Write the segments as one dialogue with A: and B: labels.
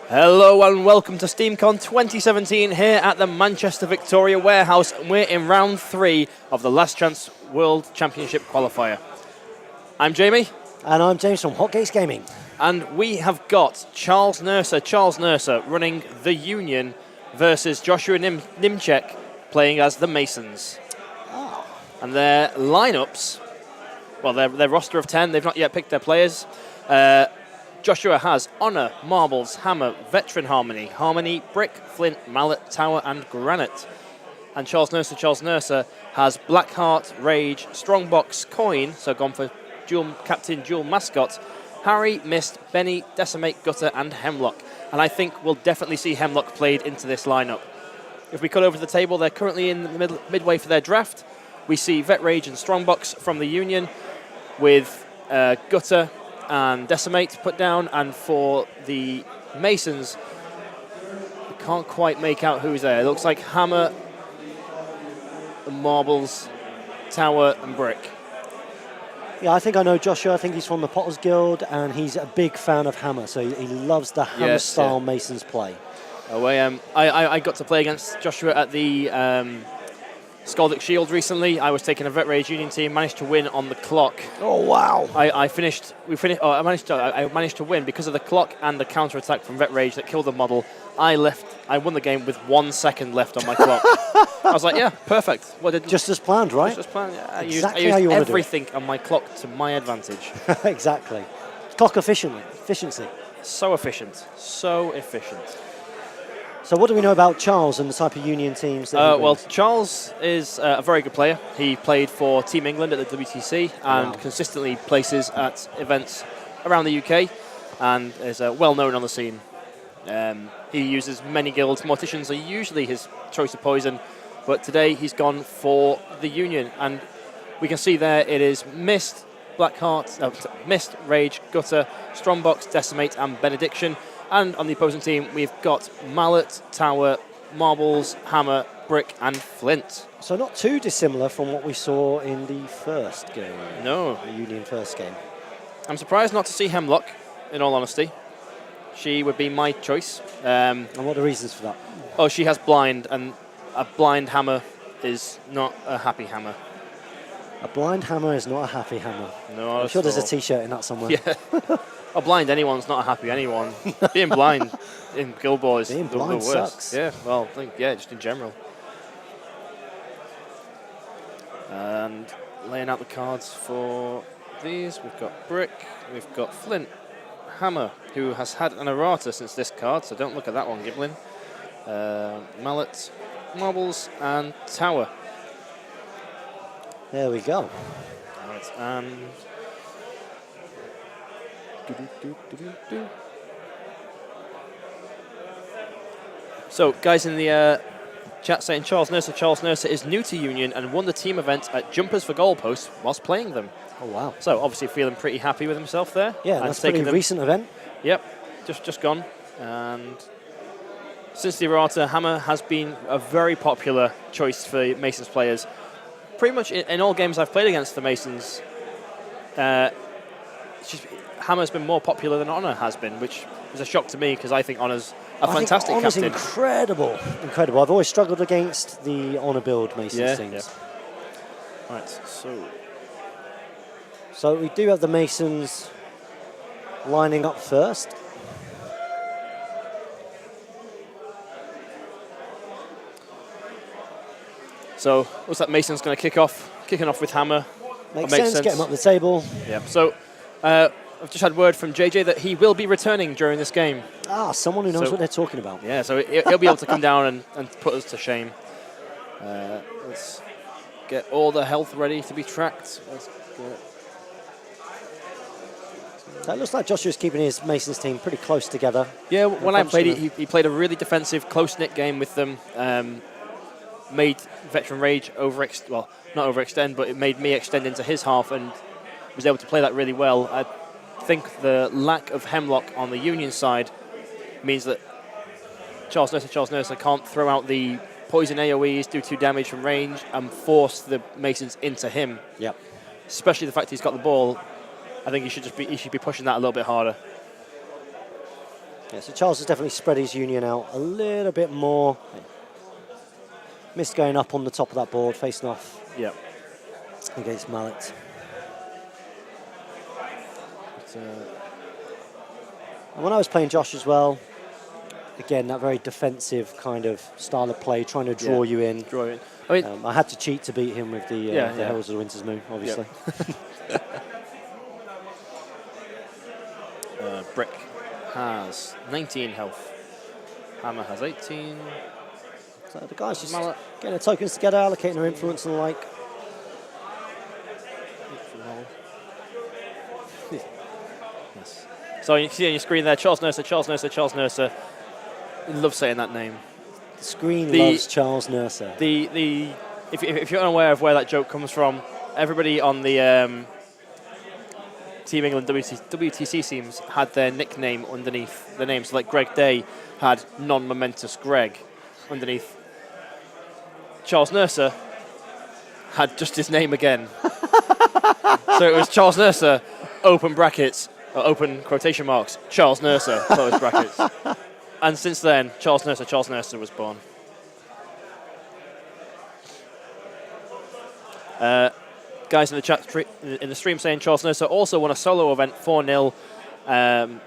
A: Hello and welcome to SteamCon 2017 here at the Manchester Victoria Warehouse. We're in round 3 of the Last Chance World Championship Qualifier. I'm Jamie.
B: And I'm James from Hotgates Gaming.
A: And we have got Charles Nurser running the Union versus Joshua Nimchek playing as the Masons.
B: Oh.
A: And their lineups, well, their roster of 10, they've not yet picked their players. Joshua has Honor, Marbles, Hammer, Veteran Harmony, Brick, Flint, Mallet, Tower and Granite. And Charles Nurser has Blackheart, Rage, Strongbox, Coin, so gone for Captain Dual Mascot, Harry, Mist, Benny, Decimate, Gutter and Hemlock. And I think we'll definitely see Hemlock played into this lineup. If we cut over to the table, they're currently in the midway for their draft. We see Vet Rage and Strongbox from the Union with Gutter and Decimate put down, and for the Masons, I can't quite make out who's there. It looks like Hammer, Marbles, Tower and Brick.
B: Yeah, I think I know Joshua. I think he's from the Potters Guild, and he's a big fan of Hammer, so he loves the Hammer-style Masons play.
A: I got to play against Joshua at the Scaldic Shield recently. I was taking a Vet Rage Union team, managed to win on the clock.
B: Oh wow!
A: I managed to win because of the clock and the counter attack from Vet Rage that killed the model. I won the game with 1 second left on my clock. I was like, yeah, perfect.
B: Just as planned, right?
A: Just as planned. Yeah.
B: Exactly
A: I
B: how you
A: used
B: want to do it.
A: everything on my clock to my advantage.
B: Exactly. Clock efficiency.
A: So efficient. So efficient.
B: So what do we know about Charles and the type of Union teams that he
A: well,
B: brings?
A: Charles is a very good player. He played for Team England at the WTC and consistently places at events around the UK and is well known on the scene. He uses many guilds. Morticians are usually his choice of poison, but today he's gone for the Union. And we can see there it is Mist, Mist, Rage, Gutter, Strongbox, Decimate and Benediction. And on the opposing team, we've got Mallet, Tower, Marbles, Hammer, Brick, and Flint.
B: So not too dissimilar from what we saw in the first game.
A: No.
B: The Union first game.
A: I'm surprised not to see Hemlock, in all honesty. She would be my choice.
B: And what are the reasons for that?
A: Oh, she has blind, and a blind hammer is not a happy hammer.
B: A blind hammer is not a happy hammer.
A: No,
B: I'm sure there's a T-shirt in that somewhere.
A: Yeah. A blind anyone's not a happy anyone. Being blind in Guild Wars is the worst.
B: Sucks.
A: Yeah, well, just in general. And laying out the cards for these, we've got Brick, we've got Flint, Hammer, who has had an errata since this card, so don't look at that one, Giblin. Mallet, Marbles, and Tower.
B: There we go.
A: Right, and so, guys in the chat saying Charles Nurser is new to Union and won the team event at Jumpers for Goalposts whilst playing them.
B: Oh, wow.
A: So, obviously feeling pretty happy with himself there.
B: Yeah, that's a pretty recent event.
A: Yep, just gone. And since the errata, Hammer has been a very popular choice for Masons players. Pretty much in all games I've played against the Masons, Hammer's been more popular than Honor has been, which is a shock to me because I think Honor's a fantastic
B: Honor's
A: captain.
B: Incredible. I've always struggled against the Honor build Masons teams.
A: Yeah. Right,
B: so we do have the Masons lining up first.
A: So looks like Mason's going to kicking off with Hammer.
B: Makes sense. Get him up the table.
A: Yeah. So I've just had word from JJ that he will be returning during this game.
B: Ah, someone who knows what they're talking about.
A: Yeah, so he'll be able to come down and put us to shame. Let's get all the health ready to be tracked.
B: So it looks like Joshua's keeping his Masons team pretty close together.
A: Yeah, when I played it, he played a really defensive, close-knit game with them. Made Veteran Rage not overextend, but it made me extend into his half and was able to play that really well. I think the lack of Hemlock on the Union side means that Charles Nurser can't throw out the poison AoEs, do 2 damage from range, and force the Masons into him.
B: Yep.
A: Especially the fact he's got the ball. I think he should be pushing that a little bit harder.
B: Yeah, so Charles has definitely spread his Union out a little bit more. Missed going up on the top of that board, facing off against Mallet. And when I was playing Josh as well, again, that very defensive kind of style of play, trying to draw you in.
A: I mean,
B: I had to cheat to beat him with the Heralds of the Winter's Moon, obviously.
A: Brick has 19 health. Hammer has 18.
B: So the guys just getting their tokens together, allocating their influence and the like.
A: Yes. So you can see on your screen there, Charles Nurser, Charles Nurser, Charles Nurser. I love saying that name.
B: The screen loves Charles Nurser.
A: If you're unaware of where that joke comes from, everybody on the Team England WTC teams had their nickname underneath the name. So like Greg Day had non-momentous Greg underneath. Charles Nurser had just his name again. So it was Charles Nurser, open brackets, or open quotation marks, Charles Nurser, close brackets. And since then, Charles Nurser was born. Guys in the chat in the stream saying Charles Nurser also won a solo event 4-0 and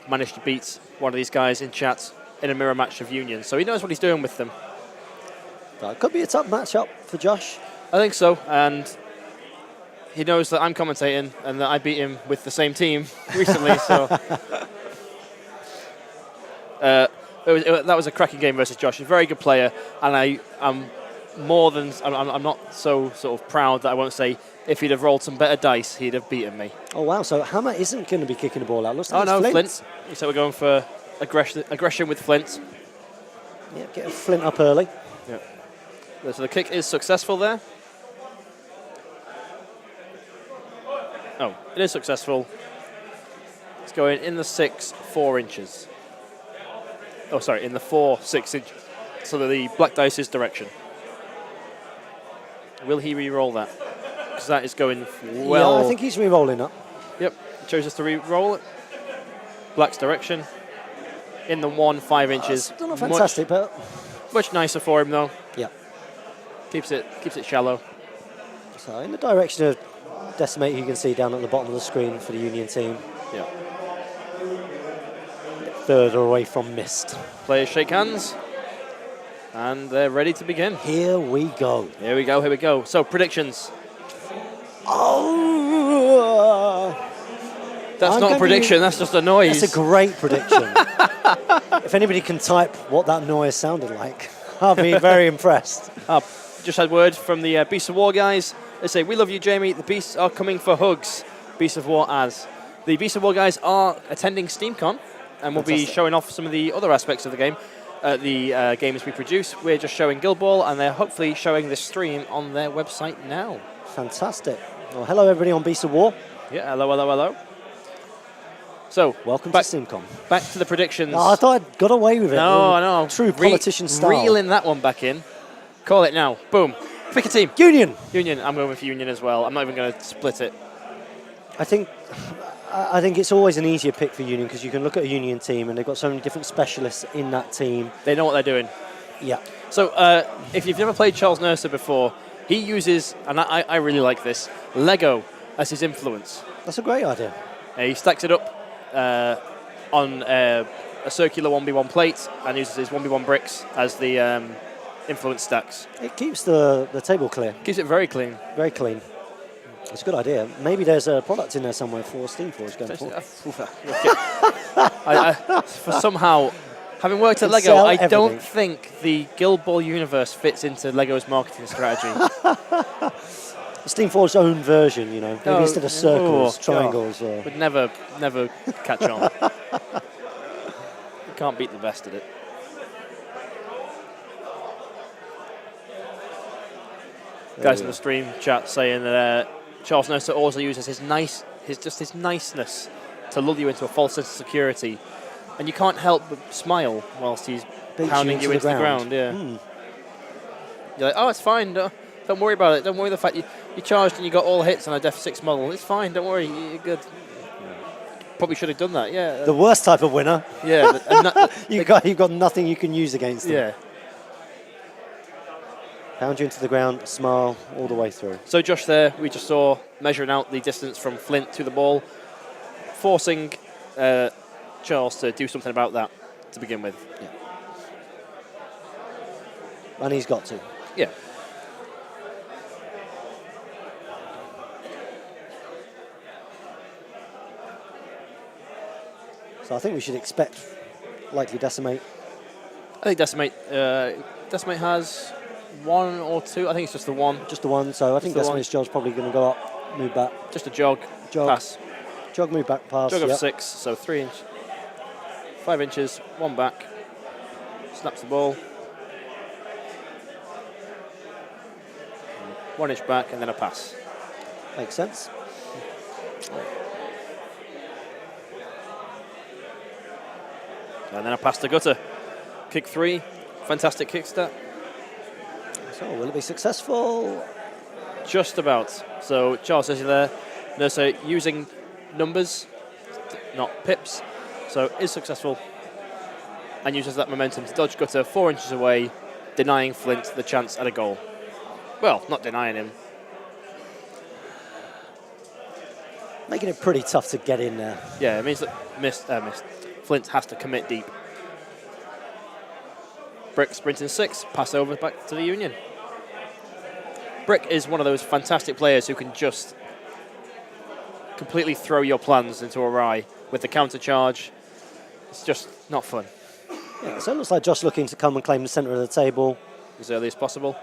A: managed to beat one of these guys in chat in a mirror match of Union. So he knows what he's doing with them.
B: That could be a tough matchup for Josh.
A: I think so, and he knows that I'm commentating and that I beat him with the same team recently. So that was a cracking game versus Josh. He's a very good player, and I'm not so sort of proud that I won't say if he'd have rolled some better dice, he'd have beaten me.
B: Oh wow! So Hammer isn't going to be kicking the ball out. Looks like
A: Flint. So we're going for aggression with Flint.
B: Yeah, get a Flint up early.
A: Yeah. So the kick is successful there. Oh, it is successful. It's going in the 4 inches. Oh, sorry, in the 6 inches. So the black dice's direction. Will he re-roll that? Because that is going well.
B: Yeah, I think he's re-rolling that.
A: Yep, chooses to re-roll it. Black's direction. In the 5 inches.
B: Still not fantastic, but
A: much nicer for him though.
B: Yeah.
A: Keeps it shallow.
B: So in the direction of Decimate, you can see down at the bottom of the screen for the Union team.
A: Yeah.
B: Further away from Mist.
A: Players shake hands. And they're ready to begin.
B: Here we go.
A: Here we go. So, predictions.
B: Oh!
A: That's not a prediction, that's just a noise.
B: That's a great prediction. If anybody can type what that noise sounded like, I'll be very impressed.
A: Just had word from the Beasts of War guys. They say, "We love you, Jamie. The Beasts are coming for hugs." Beasts of War as. The Beasts of War guys are attending SteamCon and will be showing off some of the other aspects of the game. The games we produce. We're just showing Guild Ball, and they're hopefully showing this stream on their website now.
B: Fantastic. Well, hello everybody on Beasts of War.
A: Yeah, hello. So,
B: welcome to SteamCon.
A: Back to the predictions.
B: Oh, I thought I'd got away with it.
A: No, I know.
B: True politician style.
A: Reeling that one back in. Call it now. Boom. Pick a team.
B: Union.
A: I'm going with Union as well. I'm not even going to split it.
B: I think it's always an easier pick for Union because you can look at a Union team and they've got so many different specialists in that team.
A: They know what they're doing.
B: Yeah.
A: So if you've never played Charles Nurser before, he uses, and I really like this, Lego as his influence.
B: That's a great idea.
A: He stacks it up on a circular 1v1 plate and uses his 1v1 bricks as the influence stacks. It
B: keeps the table clear.
A: Keeps it very clean.
B: Very clean. It's a good idea. Maybe there's a product in there somewhere for Steamforged going forward.
A: For somehow, having worked at Lego, I don't think the Guild Ball universe fits into Lego's marketing strategy.
B: Steamforged's own version, you know, maybe instead of circles, triangles.
A: Would never catch on. You can't beat the best at it. Guys in the stream chat saying that Charles Nurser also uses his niceness to lull you into a false sense of security, and you can't help but smile whilst he's pounding you into the ground. Yeah. You're like, oh, it's fine. Don't worry about it. Don't worry the fact you charged and you got all hits on a Def 6 model. It's fine. Don't worry. You're good. Probably should have done that, yeah.
B: The worst type of winner.
A: Yeah.
B: You've got nothing you can use against them.
A: Yeah.
B: Pound you into the ground, smile all the way through.
A: So Josh there, we just saw measuring out the distance from Flint to the ball, forcing Charles to do something about that to begin with.
B: Yeah. And he's got to.
A: Yeah.
B: So I think we should expect likely Decimate.
A: I think Decimate has one or two. I think it's just the one.
B: Just the one. So I think Decimate's jog's probably going to go up, move back.
A: Just a jog, pass.
B: Jog, move back, pass.
A: Jog of 6, so 3 inch, 5 inches, one back. Snaps the ball. 1 inch back and then a pass.
B: Makes sense.
A: And then a pass to Gutter. Kick 3, fantastic kick stat.
B: So will it be successful?
A: Just about. So Charles says there, Nurse using numbers, not pips. So is successful and uses that momentum to dodge Gutter 4 inches away, denying Flint the chance at a goal. Well, not denying him.
B: Making it pretty tough to get in there.
A: Yeah, it means that missed. Flint has to commit deep. Brick sprinting 6, pass over back to the Union. Brick is one of those fantastic players who can just completely throw your plans into awry with the counter charge. It's just not fun.
B: Yeah, so it looks like Josh looking to come and claim the centre of the table
A: As early as possible.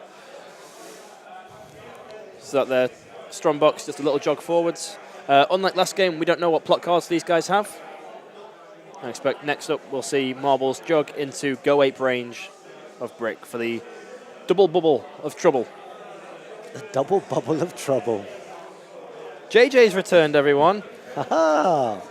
A: So that there, strong box, just a little jog forwards. Unlike last game, we don't know what plot cards these guys have. I expect next up we'll see Marbles jog into go ape range of Brick for the double bubble of trouble.
B: The double bubble of trouble.
A: JJ's returned, everyone.
B: Ha-ha!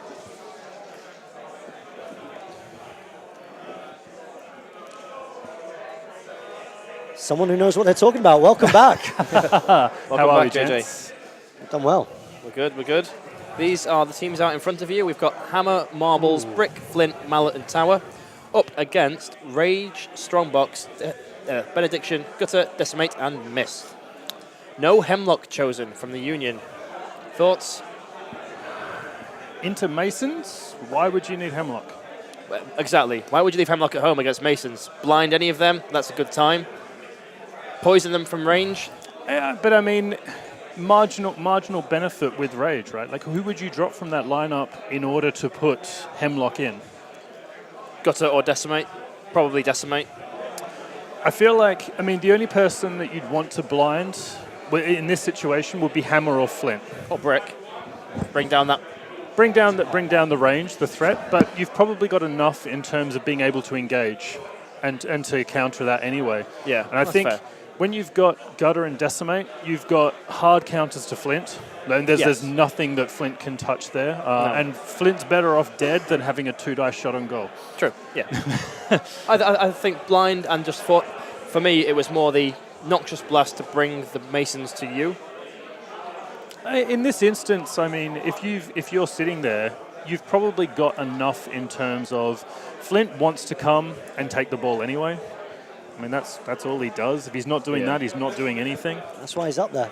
B: Someone who knows what they're talking about. Welcome back.
A: Welcome back, JJ.
B: You've done well.
A: We're good, we're good. These are the teams out in front of you. We've got Hammer, Marbles, Brick, Flint, Mallet and Tower up against Rage, Strongbox, Benediction, Gutter, Decimate and Mist. No Hemlock chosen from the Union. Thoughts?
C: Into Masons? Why would you need Hemlock?
A: Well, exactly. Why would you leave Hemlock at home against Masons? Blind any of them? That's a good time. Poison them from range?
C: Yeah, but I mean, marginal benefit with Rage, right? Like, who would you drop from that lineup in order to put Hemlock in?
A: Gutter or Decimate? Probably Decimate.
C: I feel like, I mean, the only person that you'd want to blind in this situation would be Hammer or Flint.
A: Or Brick. Bring down that.
C: Bring down the range, the threat, but you've probably got enough in terms of being able to engage and to counter that anyway.
A: Yeah,
C: and I think
A: fair.
C: When you've got Gutter and Decimate, you've got hard counters to Flint. And there's nothing that Flint can touch there. And Flint's better off dead than having a 2-dice shot on goal.
A: True, yeah. I think blind and just for me, it was more the Noxious Blast to bring the Masons to you.
C: In this instance, I mean, if you're sitting there, you've probably got enough in terms of Flint wants to come and take the ball anyway. I mean, that's all he does. If he's not doing that, he's not doing anything.
B: That's why he's up there.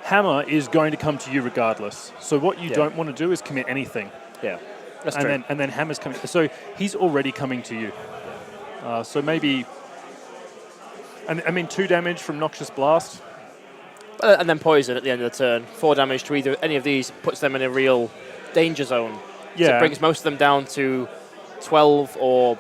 C: Hammer is going to come to you regardless. So what you don't want to do is commit anything.
A: Yeah, that's true.
C: And then Hammer's coming. So he's already coming to you. So maybe, I mean, 2 damage from Noxious Blast.
A: And then Poison at the end of the turn. 4 damage to either any of these puts them in a real danger zone.
C: Yeah.
A: So it brings most of them down to 12 or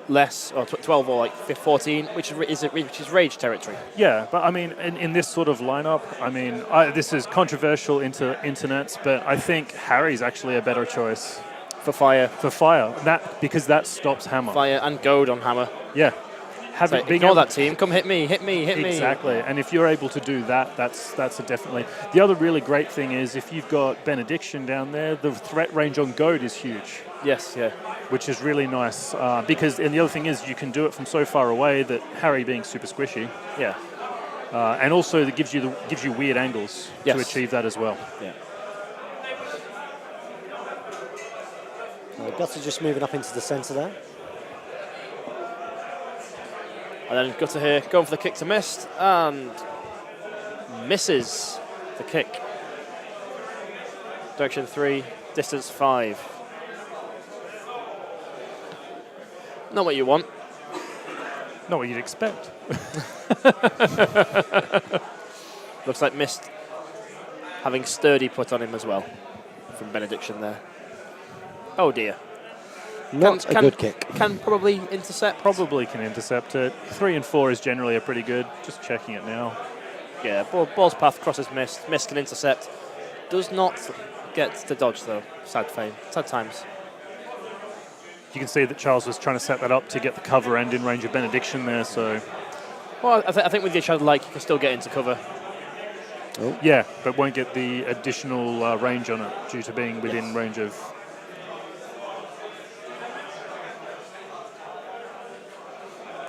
A: less, or 12 or like 14, which is Rage territory.
C: Yeah, but I mean, in this sort of lineup, I mean, this is controversial internets, but I think Harry's actually a better choice.
A: For Fire.
C: For Fire, because that stops Hammer.
A: Fire and Goad on Hammer.
C: Yeah.
A: Ignore that team. Come hit me.
C: Exactly. And if you're able to do that, that's a definitely. The other really great thing is if you've got Benediction down there, the threat range on Goad is huge.
A: Yes, yeah.
C: Which is really nice and the other thing is you can do it from so far away that Harry being super squishy.
A: Yeah.
C: And also that gives you weird angles to achieve that as well.
A: Yeah.
B: So Gutter just moving up into the centre there.
A: And then Gutter here going for the kick to miss and misses the kick. Direction 3, distance 5. Not what you want.
C: Not what you'd expect.
A: Looks like Mist having sturdy put on him as well from Benediction there. Oh dear.
B: Not a good kick.
A: Can probably intercept.
C: Probably can intercept it. 3 and 4 is generally a pretty good. Just checking it now.
A: Yeah, ball's path crosses Mist. Mist can intercept. Does not get to dodge though. Sad times.
C: You can see that Charles was trying to set that up to get the cover and in range of Benediction there. So,
A: well, I think with your Shadow Like, you can still get into cover.
B: Oh.
C: Yeah, but won't get the additional range on it due to being within range of.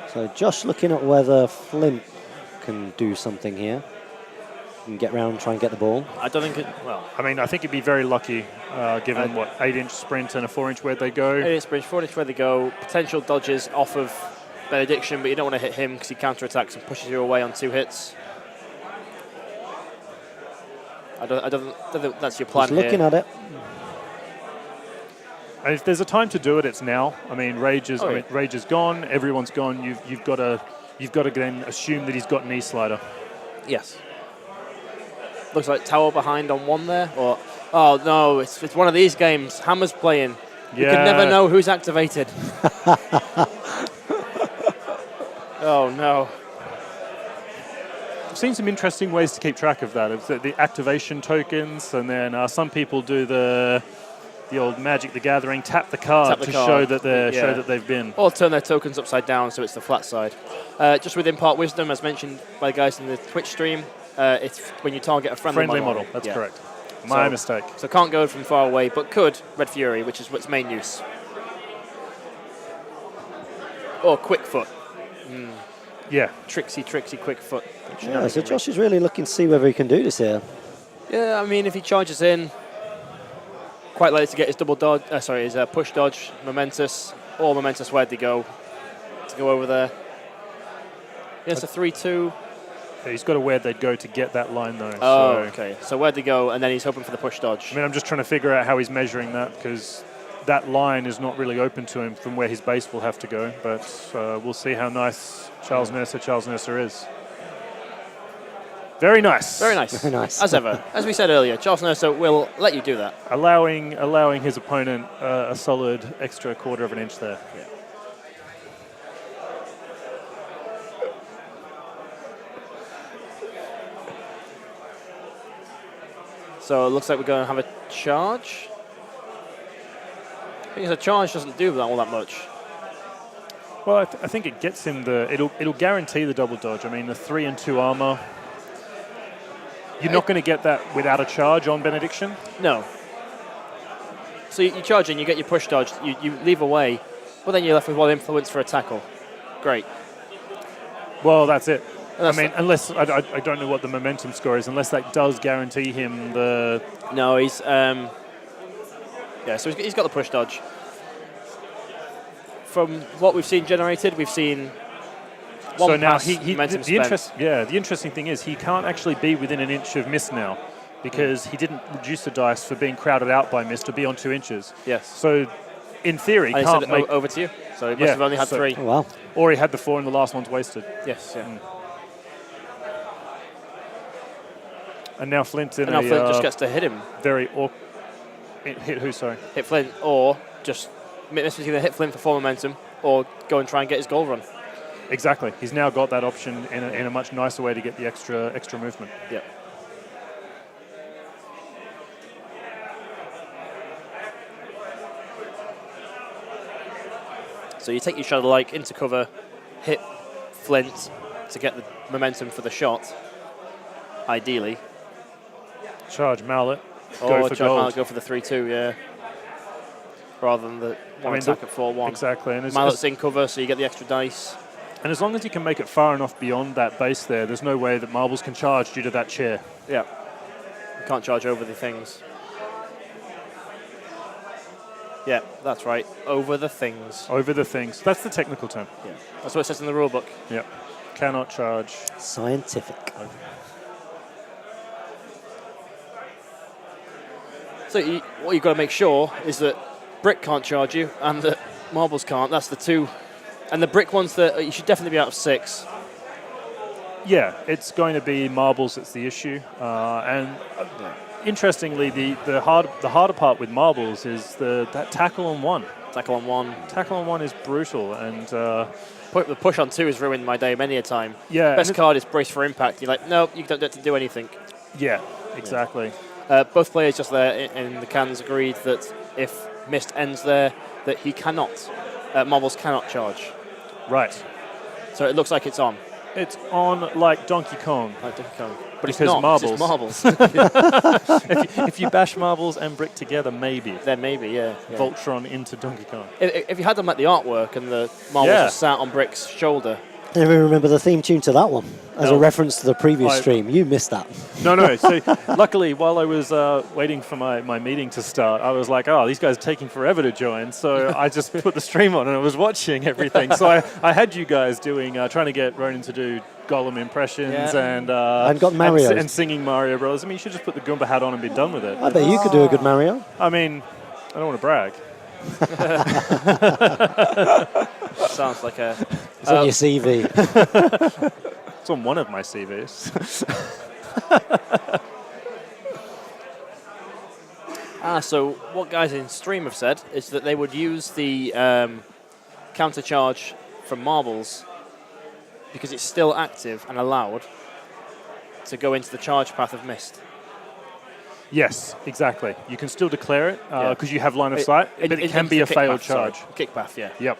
B: So Josh looking at whether Flint can do something here. And get round, try and get the ball.
A: I don't think it. Well,
C: I mean, I think he'd be very lucky, given 8-inch sprint and a 4-inch where they go.
A: 8-inch sprint, 4-inch where they go. Potential dodges off of Benediction, but you don't want to hit him because he counterattacks and pushes you away on 2 hits. I don't think that's your plan.
B: He's looking at it.
C: And if there's a time to do it, it's now. I mean, Rage is gone. Everyone's gone. You've got to then assume that he's got an E-slider.
A: Yes. Looks like Tower behind on 1 there. Or oh no, it's one of these games. Hammer's playing. You can never know who's activated. Oh no.
C: I've seen some interesting ways to keep track of that. It's the activation tokens, and then some people do the old Magic the Gathering, tap the card to show that they've been.
A: Or turn their tokens upside down so it's the flat side. Just with Impart Wisdom, as mentioned by the guys in the Twitch stream, it's when you target a friendly model.
C: That's correct. My mistake.
A: So can't go from far away, but could Red Fury, which is its main use. Or Quick Foot.
C: Yeah.
A: Tricksy Quick Foot.
B: Yeah, so Josh is really looking to see whether he can do this here.
A: Yeah, I mean, if he charges in, quite likely to get his double dodge, his push dodge, Momentous, or Momentous where'd they go to go over there. Yes, a 3-2.
C: Yeah, he's got a where they'd go to get that line, though.
A: Oh, okay. So where'd they go, and then he's hoping for the push dodge.
C: I mean, I'm just trying to figure out how he's measuring that, because that line is not really open to him from where his base will have to go. But we'll see how nice Charles Nurser is. Very nice.
A: Very nice.
B: Very nice.
A: As ever. As we said earlier, Charles Nurser will let you do that.
C: Allowing his opponent a solid extra 1/4 of an inch there.
A: Yeah. So it looks like we're going to have a charge. I think a charge doesn't do all that much.
C: Well, I think it gets him it'll guarantee the double dodge. I mean, the 3 and 2 armor. You're not going to get that without a charge on Benediction.
A: No. So you charge in, you get your push dodge, you leave away, but then you're left with 1 influence for a tackle. Great.
C: Well, that's it. I mean, unless I don't know what the momentum score is, unless that does guarantee him the.
A: No, he's so he's got the push dodge. From what we've seen generated, we've seen.
C: So now the interesting thing is he can't actually be within an inch of Mist now, because he didn't reduce the dice for being crowded out by Mist to be on 2 inches.
A: Yes.
C: So, in theory,
A: and
C: can't make
A: over to you. So he must have only had 3.
B: Oh, wow.
C: Or he had the 4 and the last one's wasted.
A: Yes. Yeah.
C: And now Flint
A: Flint just gets to hit him.
C: Hit who? Sorry.
A: Hit Flint, or just Mist was either hit Flint for 4 momentum, or go and try and get his goal run.
C: Exactly. He's now got that option in a much nicer way to get the extra movement.
A: Yep. So you take your Shadow Like into cover, hit Flint to get the momentum for the shot, ideally.
C: Charge Mallet.
A: Go for gold. Go for the 3-2, yeah. Rather than the one attack at 4-1.
C: Exactly. And
A: Mallet's in cover, so you get the extra dice.
C: And as long as you can make it far enough beyond that base there's no way that Marbles can charge due to that chair.
A: Yeah. You can't charge over the things. Yeah, that's right. Over the things.
C: Over the things. That's the technical term.
A: Yeah, that's what it says in the rule book.
C: Yep. Cannot charge.
B: Scientific.
A: So what you've got to make sure is that brick can't charge you and that marbles can't. That's the two. And the brick ones that you should definitely be out of 6.
C: Yeah, it's going to be marbles that's the issue. Interestingly, the harder part with marbles is that tackle on 1.
A: Tackle on 1.
C: Tackle on 1 is brutal, and
A: the push on 2 has ruined my day many a time.
C: Yeah,
A: Best card is brace for impact. You're like, no, you don't get to do anything.
C: Yeah, exactly.
A: Both players just there in the cans agreed that if Mist ends there, that he cannot, marbles cannot charge.
C: Right.
A: So it looks like it's on.
C: It's on like Donkey Kong.
A: Like Donkey Kong. But
C: Because
A: it's not.
C: marbles.
A: It's marbles.
C: if you bash marbles and brick together, maybe.
A: Then maybe, yeah.
C: Voltron into Donkey Kong.
A: If you had them like the artwork and the marbles just sat on Brick's shoulder.
B: I don't even remember the theme tune to that one as a reference to the previous stream. You missed that.
C: No. So luckily, while I was waiting for my meeting to start, I was like, oh, these guys are taking forever to join. So I just put the stream on and I was watching everything. So I had you guys doing, trying to get Ronan to do Gollum impressions and
B: got Mario.
C: and singing Mario Bros. I mean, you should just put the Goomba hat on and be done with it.
B: I bet you could do a good Mario.
C: I mean, I don't want to brag.
A: Sounds like a...
B: It's on your CV.
C: It's on one of my CVs.
A: So what guys in stream have said is that they would use the counter charge from marbles because it's still active and allowed to go into the charge path of Mist.
C: Yes, exactly. You can still declare it because you have line of sight, but it can be a failed charge.
A: Kick path, yeah.
C: Yep.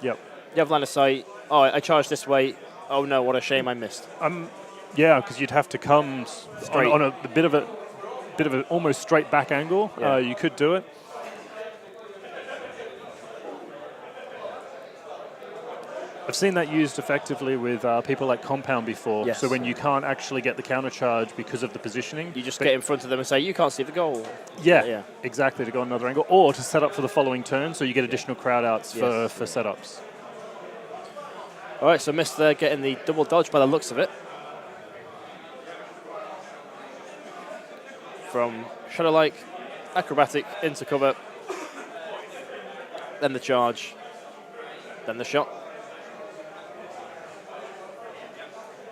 A: You have line of sight. Oh, I charged this way. Oh no, what a shame I missed.
C: Yeah, because you'd have to come straight on a bit of an almost straight back angle.
A: Yeah.
C: You could do it. I've seen that used effectively with people like Compound before.
A: Yes.
C: So when you can't actually get the counter charge because of the positioning,
A: you just get in front of them and say, you can't see the goal.
C: Yeah, exactly, to go on another angle. Or to set up for the following turn, so you get additional crowd outs for setups.
A: All right, so Mist there getting the double dodge by the looks of it. From Shadow-like, acrobatic, into cover. Then the charge. Then the shot.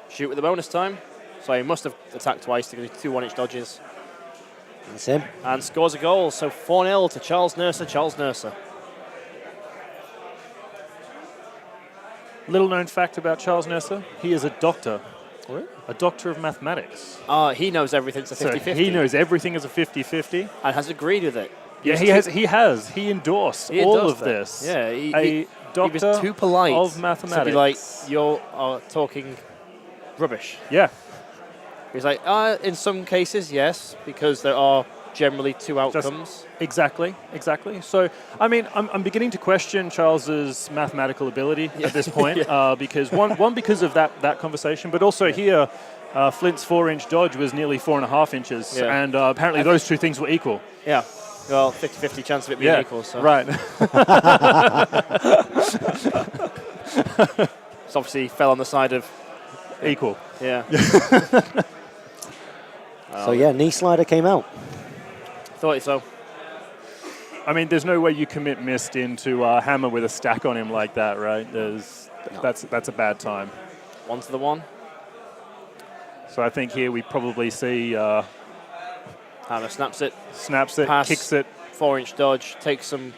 A: Shoot with the bonus time. So he must have attacked twice to get 2 1-inch dodges.
B: That's him.
A: And scores a goal. So 4-0 to Charles Nurser. Charles Nurser.
C: Little known fact about Charles Nurser, he is a doctor.
A: Really?
C: A doctor of mathematics.
A: He knows everything's a 50-50.
C: So he knows everything is a 50-50.
A: And has agreed with it.
C: Yeah, he has. He endorsed all of this.
A: Yeah,
C: a doctor
A: he was too polite
C: of mathematics.
A: to be like, you're talking rubbish.
C: Yeah.
A: He's like, in some cases, yes, because there are generally 2 outcomes.
C: Exactly. So, I mean, I'm beginning to question Charles's mathematical ability at this point because one because of that conversation, but also here, Flint's 4-inch dodge was nearly 4.5 inches, and apparently those 2 things were equal.
A: Yeah. Well, 50-50 chance of it being equal. So.
C: Right.
A: So obviously fell on the side of
C: equal.
A: Yeah.
B: So yeah, knee slider came out.
A: Thought so.
C: I mean, there's no way you commit Mist into Hammer with a stack on him like that, right? That's a bad time.
A: 1 to the 1.
C: So I think here we probably see
A: Hammer snaps it,
C: pass, kicks it,
A: 4-inch dodge, takes some.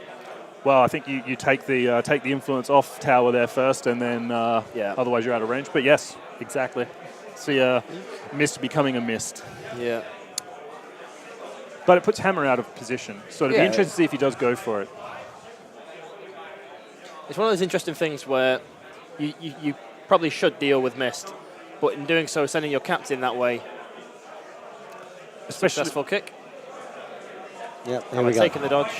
C: Well, I think you take the influence off tower there first, and then otherwise you're out of range. But yes, exactly. See Mist becoming a Mist.
A: Yeah.
C: But it puts Hammer out of position. So it'd be interesting to see if he does go for it.
A: It's one of those interesting things where you probably should deal with Mist, but in doing so, sending your captain that way. Successful kick.
B: Yeah, there we go.
A: Taking the dodge.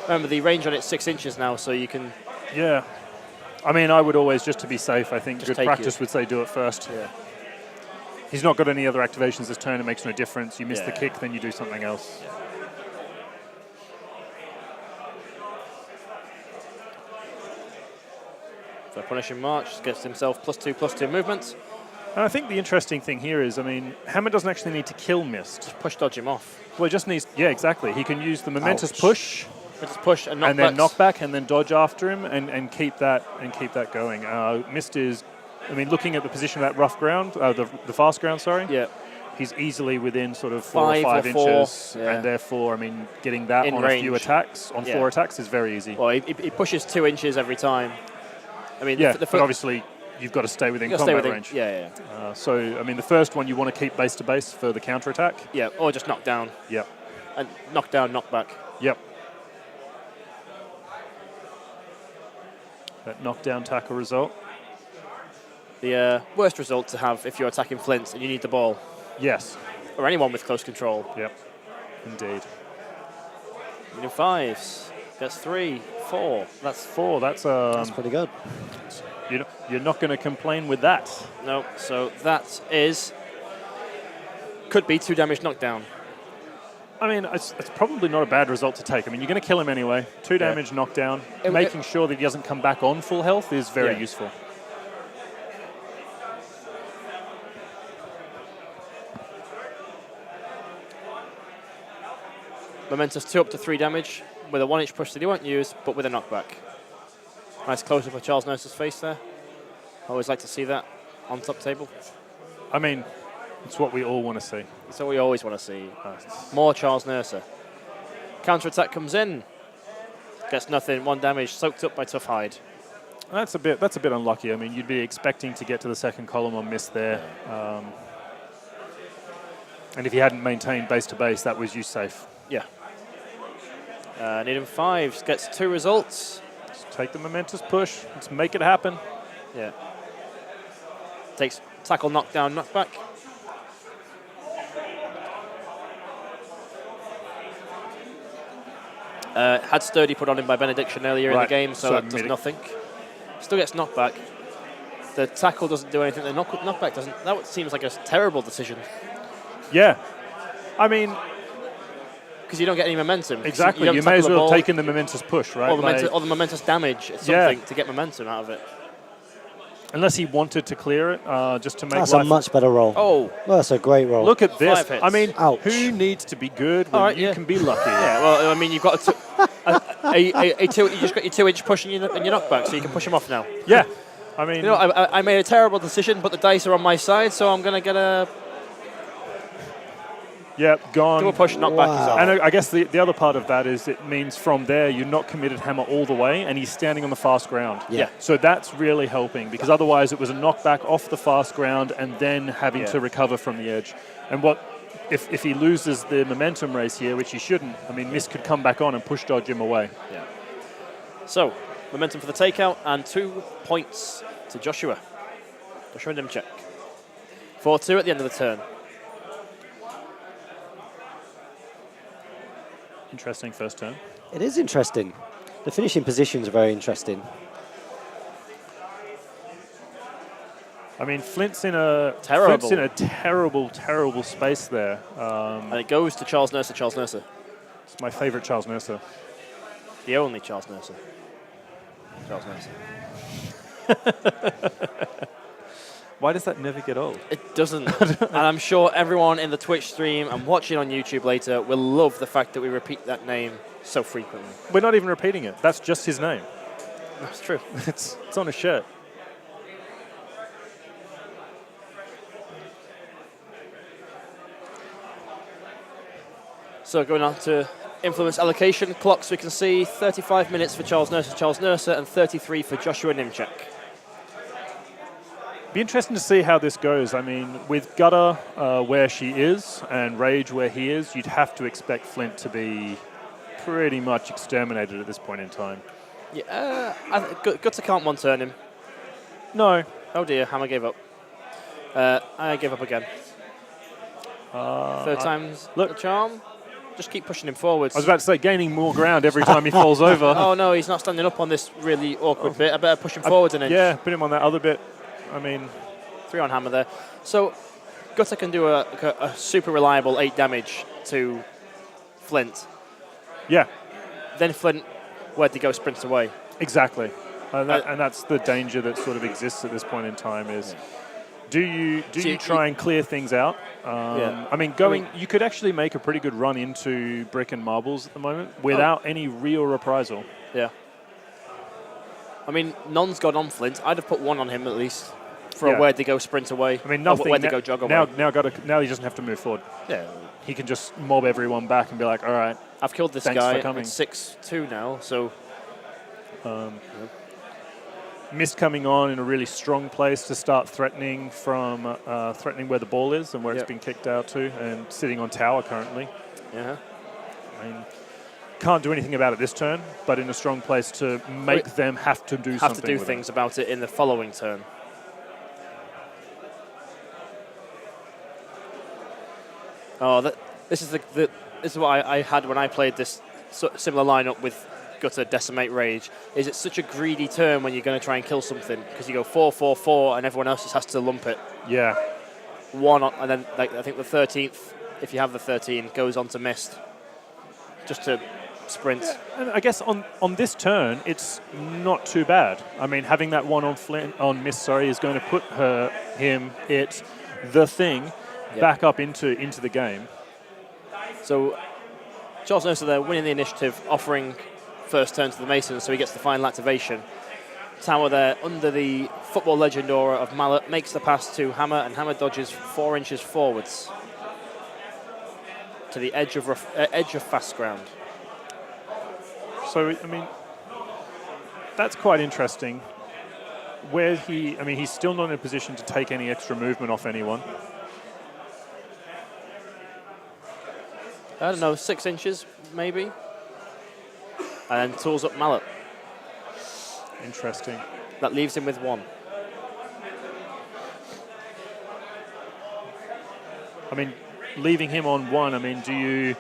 A: Remember, the range on it's 6 inches now, so you can...
C: Yeah. I mean, I would always, just to be safe, I think
A: Just
C: good practice would say do it first.
A: Yeah.
C: He's not got any other activations this turn. It makes no difference. You miss the kick, then you do something else.
A: So punishing march, gets himself +2/+2 movement.
C: And I think the interesting thing here is, I mean, Hammer doesn't actually need to kill Mist.
A: Just push dodge him off.
C: Well, he just needs, yeah, exactly. He can use the momentous
B: Ouch.
C: push,
A: Just push and knock
C: and then knock back, and then dodge after him, and keep that going. Mist is, I mean, looking at the position of that rough ground, the fast ground, sorry.
A: Yeah.
C: He's easily within sort of 4 or
A: 5
C: 5
A: or 4,
C: inches,
A: yeah.
C: and therefore, I mean, getting that
A: In
C: on
A: range.
C: a few attacks, on
A: Yeah.
C: 4 attacks, is very easy.
A: Well, he pushes 2 inches every time. I mean,
C: Yeah,
A: the
C: but obviously, you've got to stay within
A: you gotta stay
C: combat
A: within,
C: range.
A: Yeah.
C: So, I mean, the first one you want to keep base to base for the counter attack.
A: Yeah, or just knock down.
C: Yep.
A: And knock down, knock back.
C: Yep. That knockdown tackle result.
A: The worst result to have if you're attacking Flint and you need the ball.
C: Yes.
A: Or anyone with close control.
C: Yep. Indeed.
A: Medium 5s. That's 3, 4.
C: That's 4. That's
B: pretty good.
C: You're not going to complain with that.
A: No, so that could be 2 damage knockdown.
C: I mean, it's probably not a bad result to take. I mean, you're going to kill him anyway. 2 damage knockdown. Making sure that he doesn't come back on full health is very useful.
A: Momentous 2 up to 3 damage with a 1-inch push that he won't use, but with a knockback. Nice close-up of Charles Nurse's face there. Always like to see that on top table.
C: I mean, it's what we all want to see.
A: That's what we always want to see. More Charles Nurser. Counter-attack comes in. Gets nothing, 1 damage, soaked up by Tough Hide.
C: That's a bit unlucky. I mean, you'd be expecting to get to the second column on Mist there. And if you hadn't maintained base to base, that was you safe.
A: Yeah. Needham 5 gets 2 results.
C: Just take the momentous push. Let's make it happen.
A: Yeah. Takes tackle, knockdown, knockback. Had Sturdy put on him by Benediction earlier in the game, so that does nothing. Still gets knockback. The tackle doesn't do anything. The knockback doesn't. That seems like a terrible decision.
C: Yeah. I mean,
A: because you don't get any momentum.
C: Exactly. You may as well have taken the momentous push, right?
A: Or the momentous damage, something to get momentum out of it.
C: Unless he wanted to clear it, just to make
B: That's
C: life...
B: a much better roll.
A: Oh.
B: Well, that's a great roll.
C: Look at this.
A: 5 hits.
C: I mean,
B: Ouch.
C: who needs to be good when you can be lucky?
A: Yeah, well, I mean, you've got you just got your 2-inch push and your knockback, so you can push him off now.
C: Yeah. I mean...
A: You know, I made a terrible decision, but the dice are on my side, so I'm going to get a...
C: Yeah, gone.
A: Do a push, knockback.
B: Wow.
C: And I guess the other part of that is it means from there you're not committed Hammer all the way, and he's standing on the fast ground.
A: Yeah.
C: So that's really helping, because otherwise it was a knockback off the fast ground and then having to recover from the edge. And if he loses the momentum race here, which he shouldn't, I mean, Mist could come back on and push dodge him away.
A: Yeah. So, momentum for the takeout and 2 points to Joshua. Joshua Nimchek. 4-2 at the end of the turn.
C: Interesting first turn.
B: It is interesting. The finishing positions are very interesting.
C: I mean, Flint's in a terrible space there.
A: And it goes to Charles Nurser. Charles Nurser.
C: It's my favorite Charles Nurser.
A: The only Charles Nurser. Charles Nurser.
C: Why does that never get old?
A: It doesn't. And I'm sure everyone in the Twitch stream and watching on YouTube later will love the fact that we repeat that name so frequently.
C: We're not even repeating it. That's just his name.
A: That's true.
C: It's on a shirt.
A: So going on to influence allocation clocks, we can see 35 minutes for Charles Nurser, and 33 for Joshua Nimchek.
C: Be interesting to see how this goes. I mean, with Gutter where she is and Rage where he is, you'd have to expect Flint to be pretty much exterminated at this point in time.
A: Yeah, Gutter can't one-turn him.
C: No.
A: Oh dear, Hammer gave up. I gave up again. Third time's the charm. Just keep pushing him forwards.
C: I was about to say, gaining more ground every time he falls over.
A: Oh no, he's not standing up on this really awkward bit. I better push him forwards an inch.
C: Yeah, put him on that other bit. I mean...
A: 3 on Hammer there. So Gutter can do a super reliable 8 damage to Flint.
C: Yeah.
A: Then Flint, where'd he go? Sprints away.
C: Exactly. And that's the danger that sort of exists at this point in time is, do you try and clear things out? You could actually make a pretty good run into brick and marbles at the moment without any real reprisal.
A: Yeah. I mean, none's gone on Flint. I'd have put one on him at least for a where they go sprint away.
C: I mean, nothing.
A: Where they go jog away.
C: Now he doesn't have to move forward.
A: Yeah.
C: He can just mob everyone back and be like, all right.
A: I've killed this guy. It's 6-2 now, so.
C: Mist coming on in a really strong place to start threatening where the ball is and where it's been kicked out to, and sitting on tower currently.
A: Yeah.
C: I mean, can't do anything about it this turn, but in a strong place to make them have to do something.
A: Have to do things about it in the following turn. Oh, this is what I had when I played this similar lineup with Gutter, Decimate, Rage. Is it such a greedy turn when you're going to try and kill something because you go 4-4-4 and everyone else just has to lump it.
C: Yeah.
A: And then I think the 13th, if you have the 13, goes on to Mist, just to sprint.
C: Yeah, and I guess on this turn, it's not too bad. I mean, having that one on Mist, is going to put the thing back up into the game. So
A: Charles knows that they're winning the initiative, offering first turn to the Masons, so he gets the final activation. Tower there under the football legend aura of Mallet makes the pass to Hammer, and Hammer dodges 4 inches forwards to the edge of fast ground.
C: So I mean, that's quite interesting. Where he's still not in a position to take any extra movement off anyone.
A: I don't know, 6 inches maybe. And then tools up Mallet.
C: Interesting.
A: That leaves him with 1.
C: I mean, leaving him on 1, I mean, do you...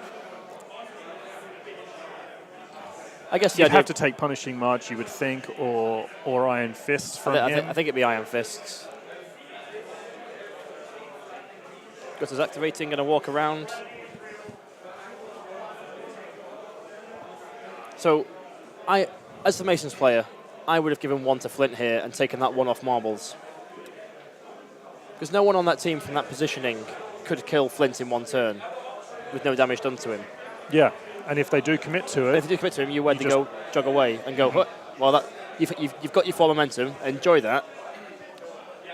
A: I guess
C: you'd have to take Punishing March, you would think, or Iron Fists from him.
A: I think it'd be Iron Fists. Gutter's activating, going to walk around. So, as the Masons player, I would have given 1 to Flint here and taken that 1 off marbles. Because no one on that team from that positioning could kill Flint in 1 turn with no damage done to him.
C: Yeah, and if they do commit to it...
A: If they do commit to him, you went to go jog away and go, well, you've got your 4 momentum, enjoy that.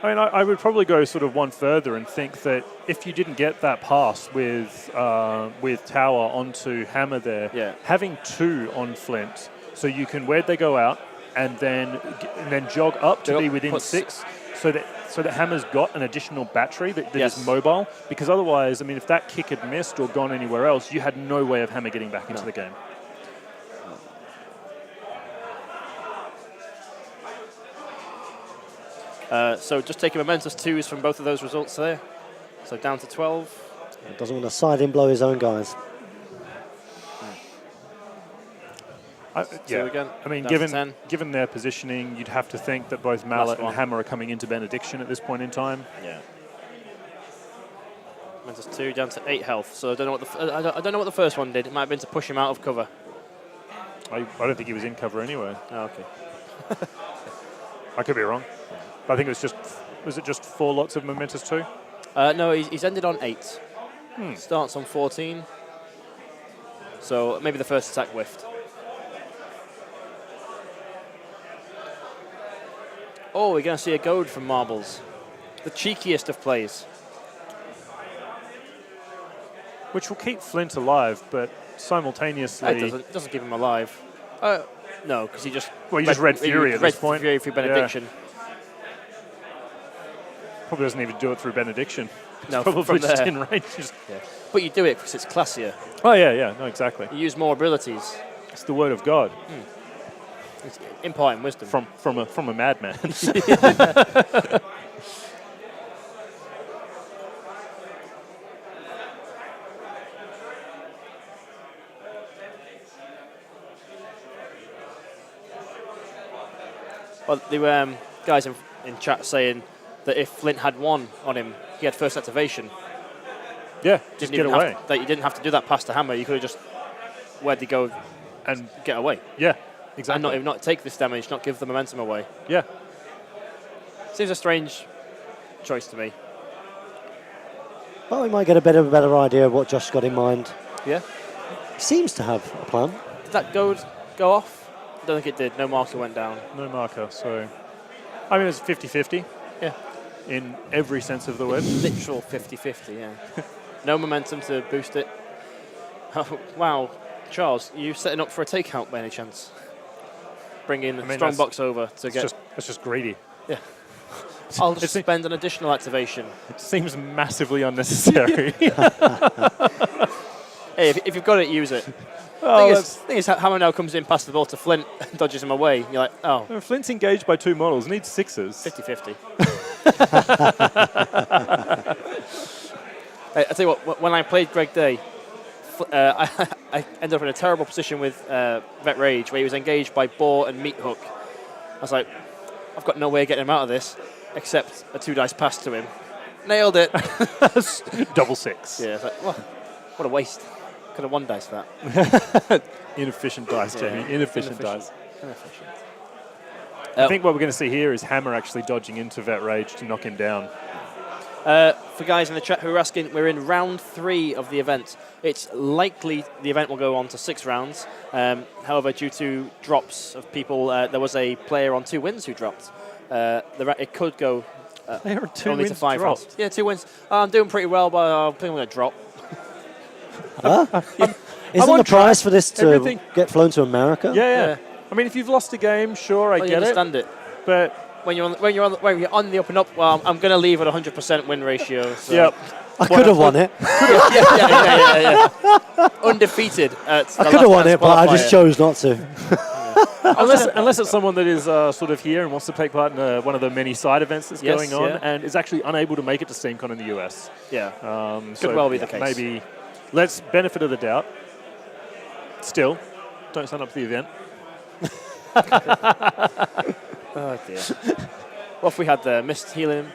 C: I mean, I would probably go sort of 1 further and think that if you didn't get that pass with Tower onto Hammer there, having 2 on Flint, so you can, where'd they go out, and then jog up to be within 6, so that Hammer's got an additional battery that is mobile, because otherwise, I mean, if that kick had missed or gone anywhere else, you had no way of Hammer getting back into the game.
A: So just taking momentous 2s from both of those results there. So down to 12.
B: He doesn't want to side in blow his own guys.
A: Again,
C: I mean, given their positioning, you'd have to think that both Mallet and Hammer are coming into Benediction at this point in time.
A: Yeah. Momentous 2 down to 8 health. So I don't know what the first one did. It might have been to push him out of cover.
C: I don't think he was in cover anyway.
A: Oh, okay.
C: I could be wrong. I think it was just 4 lots of momentous 2?
A: No, he's ended on 8. Starts on 14. So maybe the first attack whiffed. Oh, we're going to see a goad from Marbles. The cheekiest of plays.
C: Which will keep Flint alive, but simultaneously...
A: It doesn't keep him alive. No, because he just...
C: Well, he just Red Fury at this point.
A: Red Fury through Benediction.
C: Yeah. Probably doesn't even do it through Benediction. It's
A: no,
C: probably
A: from
C: just
A: there.
C: in range.
A: Yeah. But you do it because it's classier.
C: Oh, yeah, no, exactly.
A: You use more abilities.
C: It's the word of God.
A: It's imparting wisdom.
C: From a madman.
A: Well, the guys in chat saying that if Flint had 1 on him, he had first activation.
C: Yeah, just get away.
A: That you didn't have to do that pass to Hammer. You could have just where'd they go and get away.
C: Yeah, Exactly.
A: And not take this damage, not give the momentum away.
C: Yeah.
A: Seems a strange choice to me.
B: Well, we might get a bit of a better idea of what Josh's got in mind.
A: Yeah.
B: He seems to have a plan.
A: Did that go off? I don't think it did. No marker went down.
C: No marker, so... I mean, it's 50-50.
A: Yeah.
C: In every sense of the word.
A: Literal 50-50, yeah. No momentum to boost it. Oh, wow. Charles, you setting up for a takeout by any chance? Bringing strong box over to get...
C: It's just greedy.
A: Yeah. I'll just spend an additional activation.
C: It seems massively unnecessary.
A: Hey, if you've got it, use it. Thing is, Hammer now comes in, passes the ball to Flint, dodges him away. You're like, oh.
C: Flint's engaged by 2 models, needs 6s.
A: 50-50. Hey, I tell you what, when I played Greg Day, I ended up in a terrible position with Vet Rage, where he was engaged by Boar and Meat Hook. I was like, I've got no way of getting him out of this, except a 2-dice pass to him. Nailed it.
C: Double 6.
A: Yeah, like, what a waste. Could have 1 dice for that.
C: Inefficient dice, Jamie. Inefficient dice.
A: Inefficient.
C: I think what we're going to see here is Hammer actually dodging into Vet Rage to knock him down.
A: For guys in the chat who are asking, we're in round 3 of the event. It's likely the event will go on to 6 rounds. However, due to drops of people, there was a player on 2 wins who dropped. It could go only to 5 rounds. Yeah, 2 wins. I'm doing pretty well, but I think I'm going to drop.
B: Isn't the price for this to get flown to America?
C: Yeah. I mean, if you've lost a game, sure, I get it.
A: I understand it.
C: But
A: when you're on the up and up, well, I'm going to leave at 100% win ratio. So.
C: Yep.
B: I could have won it.
A: Yeah. Undefeated. I
B: could have won it, but I just chose not to.
C: Unless it's someone that is sort of here and wants to take part in one of the many side events that's going on and is actually unable to make it to SteamCon in the US.
A: Yeah.
C: Could
A: well be the case.
C: Maybe let's benefit of the doubt. Still, don't sign up for the event.
A: Oh dear. What if we had the Mist healing him?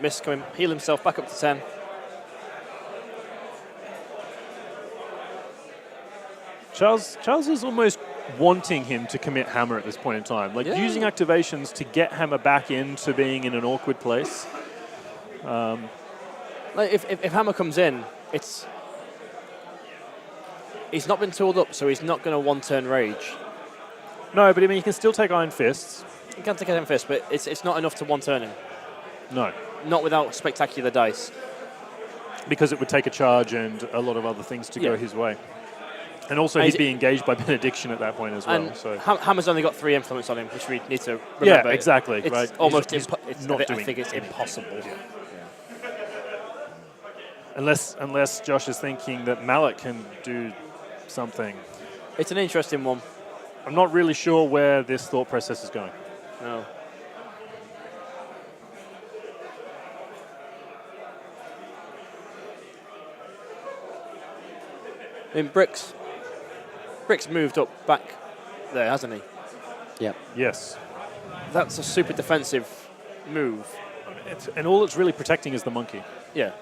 A: Mist coming, heal himself back up to 10.
C: Charles is almost wanting him to commit Hammer at this point in time. Like using activations to get Hammer back into being in an awkward place.
A: Like if Hammer comes in, he's not been tooled up, so he's not going to 1-turn rage.
C: No, but I mean, you can still take Iron Fists.
A: You can take Iron Fist, but it's not enough to 1-turn him.
C: No.
A: Not without spectacular dice.
C: Because it would take a charge and a lot of other things to go his way. And also he'd be engaged by Benediction at that point as well. So
A: Hammer's only got 3 influence on him, which we need to remember.
C: Yeah, exactly.
A: It's
C: right.
A: almost
C: I
A: think it's impossible.
C: Yeah. Unless Josh is thinking that Mallet can do something.
A: It's an interesting one.
C: I'm not really sure where this thought process is going.
A: No. I mean, Brick's moved up back there, hasn't he?
B: Yep.
C: Yes.
A: That's a super defensive move.
C: And all it's really protecting is the monkey.
A: Yeah.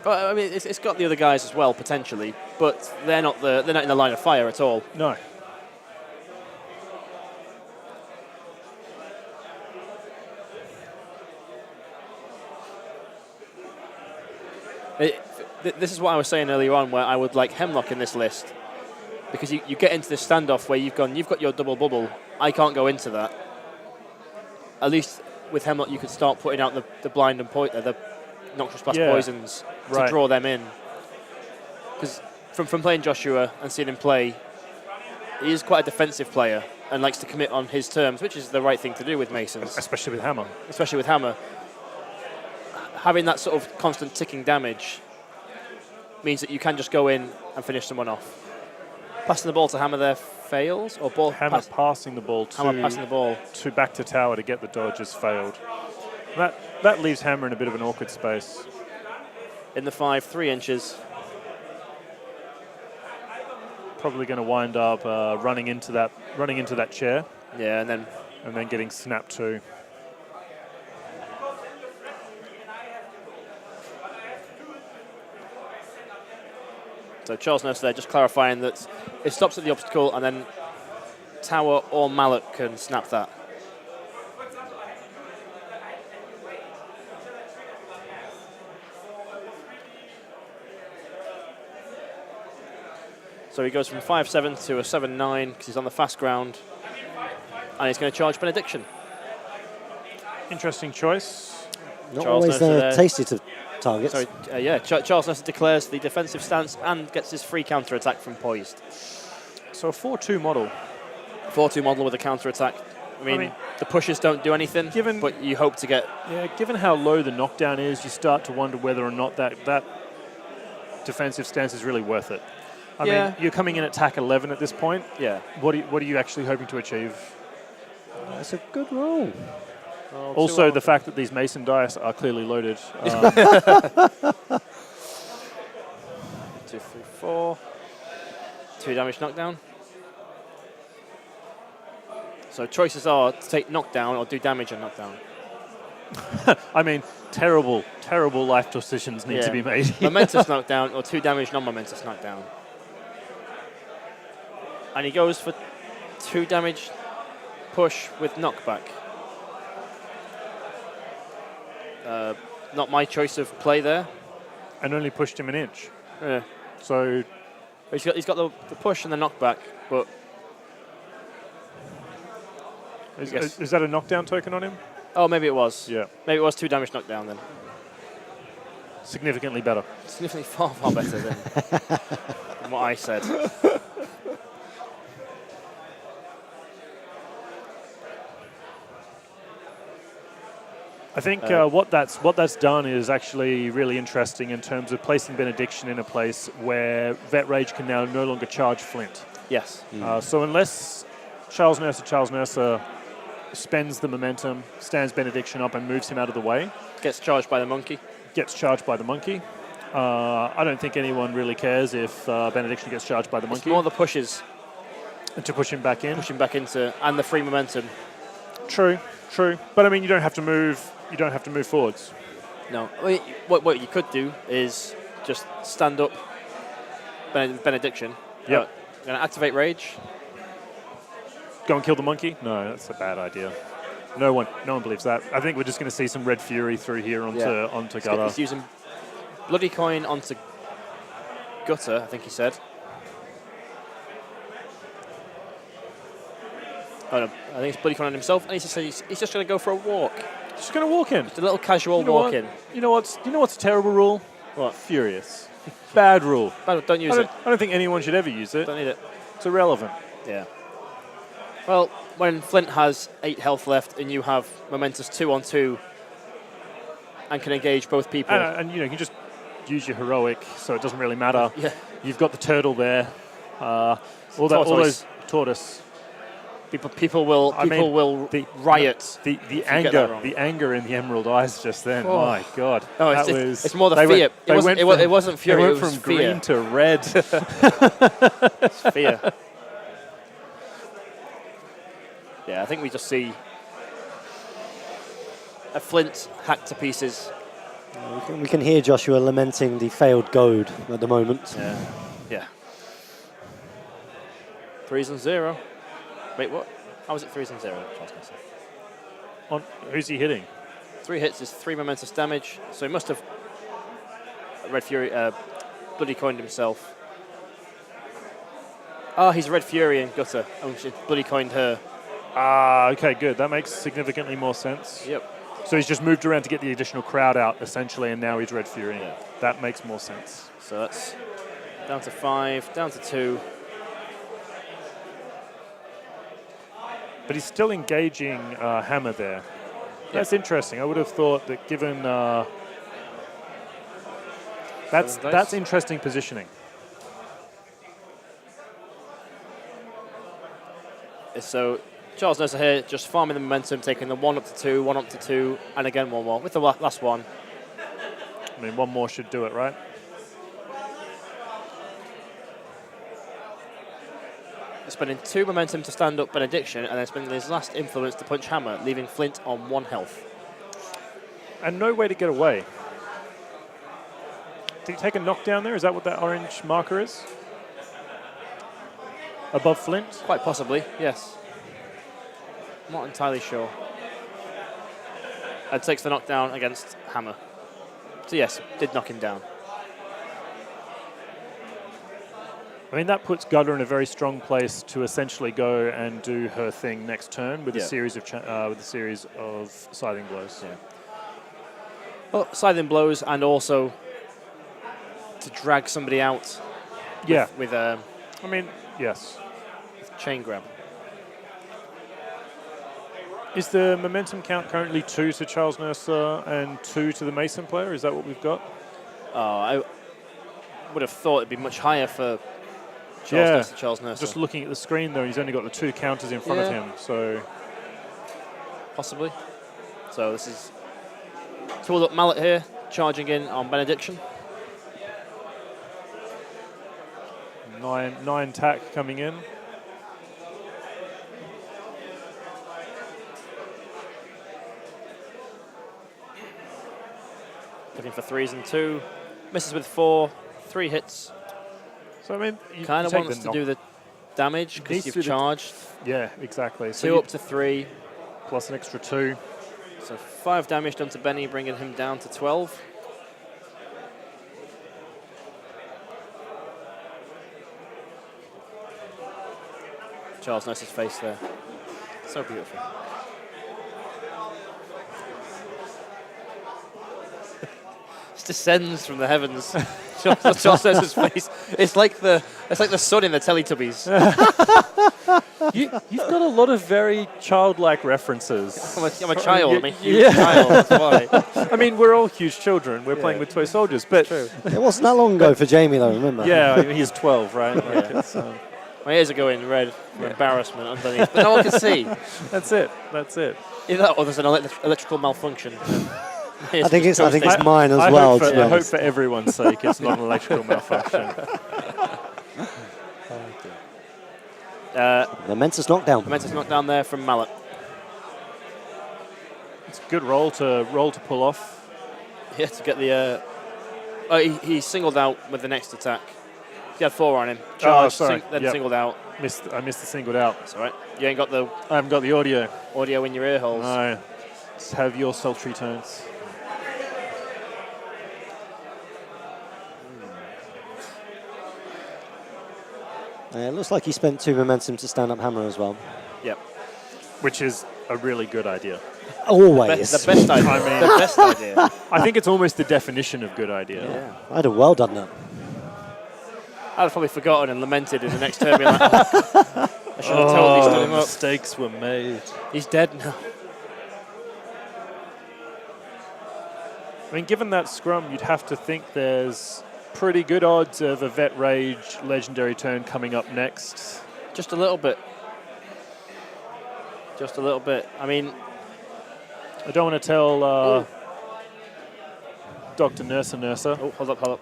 A: But, I mean, it's got the other guys as well, potentially, but they're not in the line of fire at all.
C: No.
A: This is what I was saying earlier on, where I would like Hemlock in this list, because you get into this standoff where you've got your double bubble. I can't go into that. At least with Hemlock, you could start putting out the blind and the Noxious Blast poisons to draw them in. Because from playing Joshua and seeing him play, he is quite a defensive player and likes to commit on his terms, which is the right thing to do with Masons.
C: Especially with Hammer.
A: Having that sort of constant ticking damage means that you can just go in and finish someone off. Passing the ball to Hammer there fails, or
C: Hammer passing the ball
A: to
C: back to tower to get the dodge has failed. That leaves Hammer in a bit of an awkward space.
A: In the 5, 3 inches.
C: Probably going to wind up running into that chair.
A: Yeah, and then
C: getting snapped too.
A: So Charles Nurse there just clarifying that it stops at the obstacle and then Tower or Mallet can snap that. So he goes from 5-7 to a 7-9 because he's on the fast ground. And he's going to charge Benediction.
C: Interesting choice.
B: Not
A: Charles
B: always
A: Nurser
B: tasty to target.
A: Sorry, Charles Nurser declares the defensive stance and gets his free counter-attack from Poised.
C: So a 4-2 model.
A: 4-2 model with a counter-attack. I mean, the pushes don't do anything, but you hope to get...
C: Yeah, given how low the knockdown is, you start to wonder whether or not that defensive stance is really worth it. I mean, you're coming in at attack 11 at this point.
A: Yeah.
C: What are you actually hoping to achieve?
B: That's a good roll.
A: Well,
C: also, the fact that these Mason dice are clearly loaded.
A: 2, 3, 4. 2 damage knockdown. So choices are to take knockdown or do damage on knockdown.
C: I mean, terrible life decisions need to be made.
A: Momentous knockdown or 2 damage non-momentous knockdown. And he goes for 2 damage push with knockback. Not my choice of play there.
C: And only pushed him an inch.
A: Yeah.
C: So
A: he's got the push and the knockback, but
C: is that a knockdown token on him?
A: Oh, maybe it was.
C: Yeah.
A: Maybe it was 2 damage knockdown then.
C: Significantly better.
A: Significantly far better than what I said.
C: I think what that's done is actually really interesting in terms of placing Benediction in a place where Vet Rage can now no longer charge Flint.
A: Yes.
C: So unless Charles Nurser spends the momentum, stands Benediction up and moves him out of the way.
A: Gets charged by the monkey.
C: I don't think anyone really cares if Benediction gets charged by the monkey.
A: It's more the pushes.
C: And to push him back in.
A: Push him back into, and the free momentum.
C: True. But I mean, you don't have to move forwards.
A: No. What you could do is just stand up Benediction.
C: Yep.
A: Going to activate Rage.
C: Go and kill the monkey? No, that's a bad idea. No one believes that. I think we're just going to see some Red Fury through here onto Gutter.
A: He's using Bloody Coin onto Gutter, I think he said. Oh no, I think it's Bloody Coin on himself, and he's just going to go for a walk.
C: Just going to walk in.
A: Just a little casual walk in.
C: You know what's a terrible rule?
A: What?
C: Furious. Bad rule.
A: Don't use it.
C: I don't think anyone should ever use it.
A: Don't need it.
C: It's irrelevant.
A: Yeah. Well, when Flint has 8 health left and you have momentous 2-on-2 and can engage both people.
C: And you can just use your heroic, so it doesn't really matter.
A: Yeah.
C: You've got the turtle there. All those tortoise.
A: People will riot.
C: The anger in the Emerald Eyes just then. Oh. My God.
A: Oh, it's more the fear. It wasn't fury.
C: They
A: It
C: went
A: was
C: from
A: fear.
C: green to red.
A: It's fear. Yeah, I think we just see a Flint hacked to pieces.
B: We can hear Joshua lamenting the failed goad at the moment.
A: Yeah. 3-0. Wait, what? How was it 3-0?
C: Who's he hitting?
A: 3 hits is 3 momentous damage, so he must have Red Fury Bloody Coined himself. Oh, he's Red Fury and Gutter. Oh, she Bloody Coined her.
C: Okay, good. That makes significantly more sense.
A: Yep.
C: So he's just moved around to get the additional crowd out, essentially, and now he's Red Fury.
A: Yeah.
C: That makes more sense.
A: So that's down to 5, down to 2.
C: But he's still engaging Hammer there. That's interesting. I would have thought that given... that's interesting positioning.
A: So Charles Nurser here just farming the momentum, taking the 1 up to 2, 1 up to 2, and again 1 more with the last one.
C: I mean, 1 more should do it, right?
A: Spending 2 momentum to stand up Benediction, and then spending his last influence to punch Hammer, leaving Flint on 1 health.
C: And no way to get away. Did he take a knockdown there? Is that what that orange marker is? above Flint.
A: Quite possibly, yes. I'm not entirely sure. And takes the knockdown against Hammer. So yes, did knock him down.
C: I mean, that puts Gutter in a very strong place to essentially go and do her thing next turn with a series of scything blows.
A: Yeah. Well, scything blows and also to drag somebody out.
C: Yeah.
A: With
C: I mean, yes.
A: Chain grab.
C: Is the momentum count currently 2 to Charles Nurser and 2 to the Mason player? Is that what we've got?
A: I would have thought it'd be much higher for Charles Nurser.
C: Just looking at the screen, though, he's only got the 2 counters in front of him, so...
A: Possibly. So this is tooled up Mallet here, charging in on Benediction.
C: 9 tack coming in.
A: Looking for 3s and 2. Misses with 4. 3 hits.
C: So, I mean,
A: kind of wants to do the damage because you've charged.
C: Yeah, exactly.
A: So 2 up to 3.
C: Plus an extra 2.
A: So 5 damage done to Benny, bringing him down to 12. Charles Nurse's face there. So beautiful. Just descends from the heavens. Charles Nurse's face. It's like the sun in the Teletubbies.
C: You've got a lot of very childlike references.
A: I'm a child. I'm a huge child. That's why.
C: I mean, we're all huge children. We're playing with toy soldiers, but
B: it wasn't that long ago for Jamie, though. Remember?
C: Yeah, I mean, he's 12, right? Like
A: my ears are going red for embarrassment underneath, but no one can see.
C: That's it. That's it.
A: Either that or there's an electrical malfunction.
B: I think it's mine as well.
C: I hope for everyone's sake it's not an electrical malfunction.
B: Momentous knockdown.
A: Momentous knockdown there from Mallet.
C: It's a good roll to pull off.
A: Yeah, to get the. He singled out with the next attack. He had 4 on him. Charged, then singled out.
C: I missed the singled out.
A: That's all right. You ain't got the.
C: I haven't got the audio.
A: Audio in your ear holes.
C: No. Just have your sultry tones.
B: It looks like he spent 2 momentum to stand up Hammer as well.
A: Yep.
C: Which is a really good idea.
B: Always.
A: The best idea. I mean, the best idea.
C: I think it's almost the definition of good idea.
A: Yeah.
B: I'd have well done that.
A: I'd have probably forgotten and lamented in the next turn. Like, I should have totally stood him up.
C: Mistakes were made.
A: He's dead now.
C: I mean, given that scrum, you'd have to think there's pretty good odds of a Vet Rage legendary turn coming up next.
A: Just a little bit. Just a little bit. I mean,
C: I don't want to tell Dr. Nurser.
A: Oh, hold up.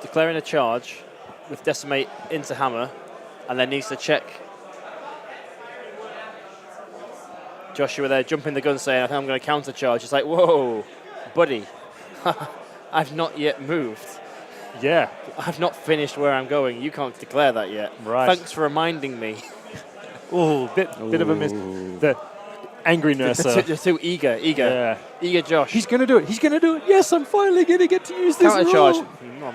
A: Declaring a charge with Decimate into Hammer, and then needs to check. Joshua there jumping the gun saying, I think I'm going to counter charge. It's like, whoa, buddy. I've not yet moved.
C: Yeah.
A: I've not finished where I'm going. You can't declare that yet.
C: Right.
A: Thanks for reminding me.
C: Ooh, bit of a miss. The angry Nurser.
A: They're too eager.
C: Yeah.
A: Eager Josh.
C: He's going to do it. Yes, I'm finally going to get to use this
A: counter
C: roll.
A: charge. No.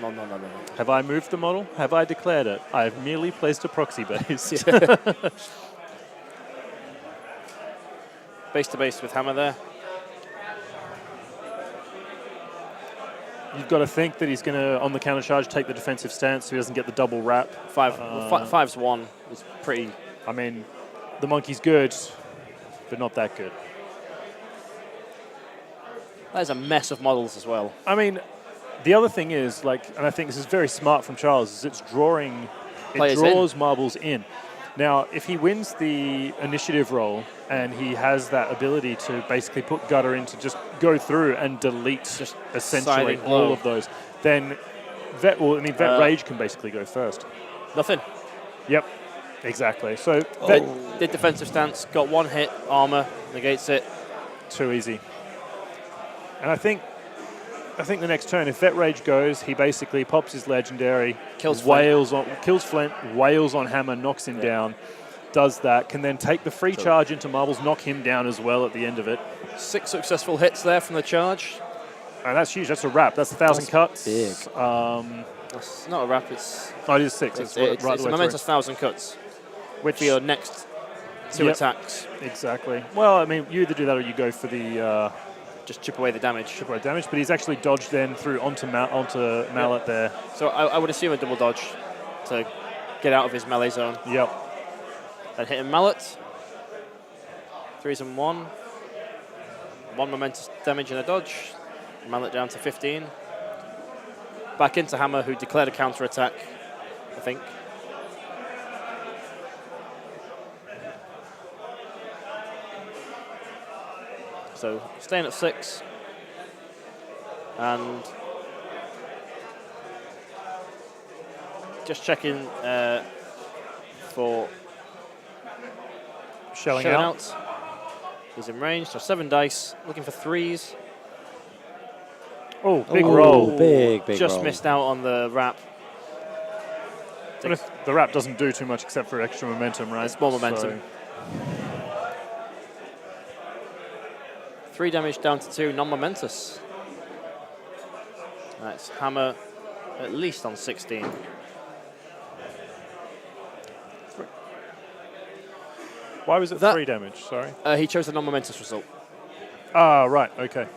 C: Have I moved the model? Have I declared it? I have merely placed a proxy base.
A: Base to base with Hammer there.
C: You've got to think that he's going to, on the counter charge, take the defensive stance so he doesn't get the double wrap.
A: 5's 1 is pretty.
C: I mean, the monkey's good, but not that good.
A: There's a mess of models as well.
C: I mean, the other thing is, and I think this is very smart from Charles, is it draws marbles in. Now, if he wins the initiative roll and he has that ability to basically put Gutter in to just go through and delete just essentially all of those, then Vet Rage can basically go first.
A: Nothing.
C: Yep, exactly. So
A: Vet did defensive stance, got 1 hit, armor, negates it.
C: Too easy. And I think I think the next turn, if Vet Rage goes, he basically pops his legendary,
A: Kills
C: kills Flint, wails on Hammer, knocks him down, does that, can then take the free charge into Marbles, knock him down as well at the end of it.
A: 6 successful hits there from the charge.
C: And that's huge. That's a wrap. That's 1,000 cuts.
B: Big.
A: It's not a wrap. It's
C: it is 6.
A: it's
C: right
A: a
C: the way
A: momentous
C: through.
A: 1,000 cuts. Which for your next 2 attacks.
C: Exactly. Well, I mean, you either do that or you go for the
A: just chip away the damage.
C: Chip away damage, but he's actually dodged then through onto Mallet there.
A: So I would assume a double dodge to get out of his melee zone.
C: Yep.
A: Then hit him Mallet. 3s and 1. 1 momentous damage and a dodge. Mallet down to 15. Back into Hammer, who declared a counter attack, I think. So staying at 6. And just checking for
C: Shelling out.
A: He's in range, so 7 dice, looking for 3s.
C: Oh, big roll.
B: Big
A: Just
B: roll.
A: missed out on the wrap.
C: But if the wrap doesn't do too much except for extra momentum, right?
A: It's more momentum. 3 damage down to 2, non-momentous. That's Hammer at least on 16.
C: Why was it 3 damage? Sorry.
A: He chose the non-momentous result.
C: Ah, right. Okay.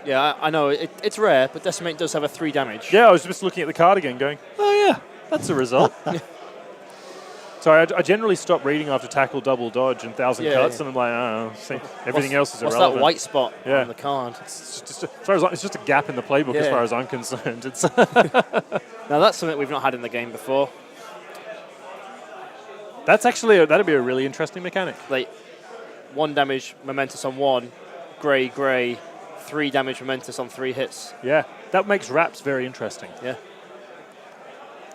A: Yeah, I know. It's rare, but Decimate does have a 3 damage.
C: Yeah, I was just looking at the card again going, oh, yeah, that's a result. Sorry, I generally stop reading after tackle, double dodge, and 1,000 cuts, and I'm like, oh, see, everything else is irrelevant.
A: What's that white spot on the card?
C: It's just a gap in the playbook as far as I'm concerned. It's
A: now, that's something we've not had in the game before.
C: That's actually, that'd be a really interesting mechanic.
A: Like, 1 damage, momentous on 1, grey, 3 damage, momentous on 3 hits.
C: Yeah, that makes wraps very interesting.
A: Yeah.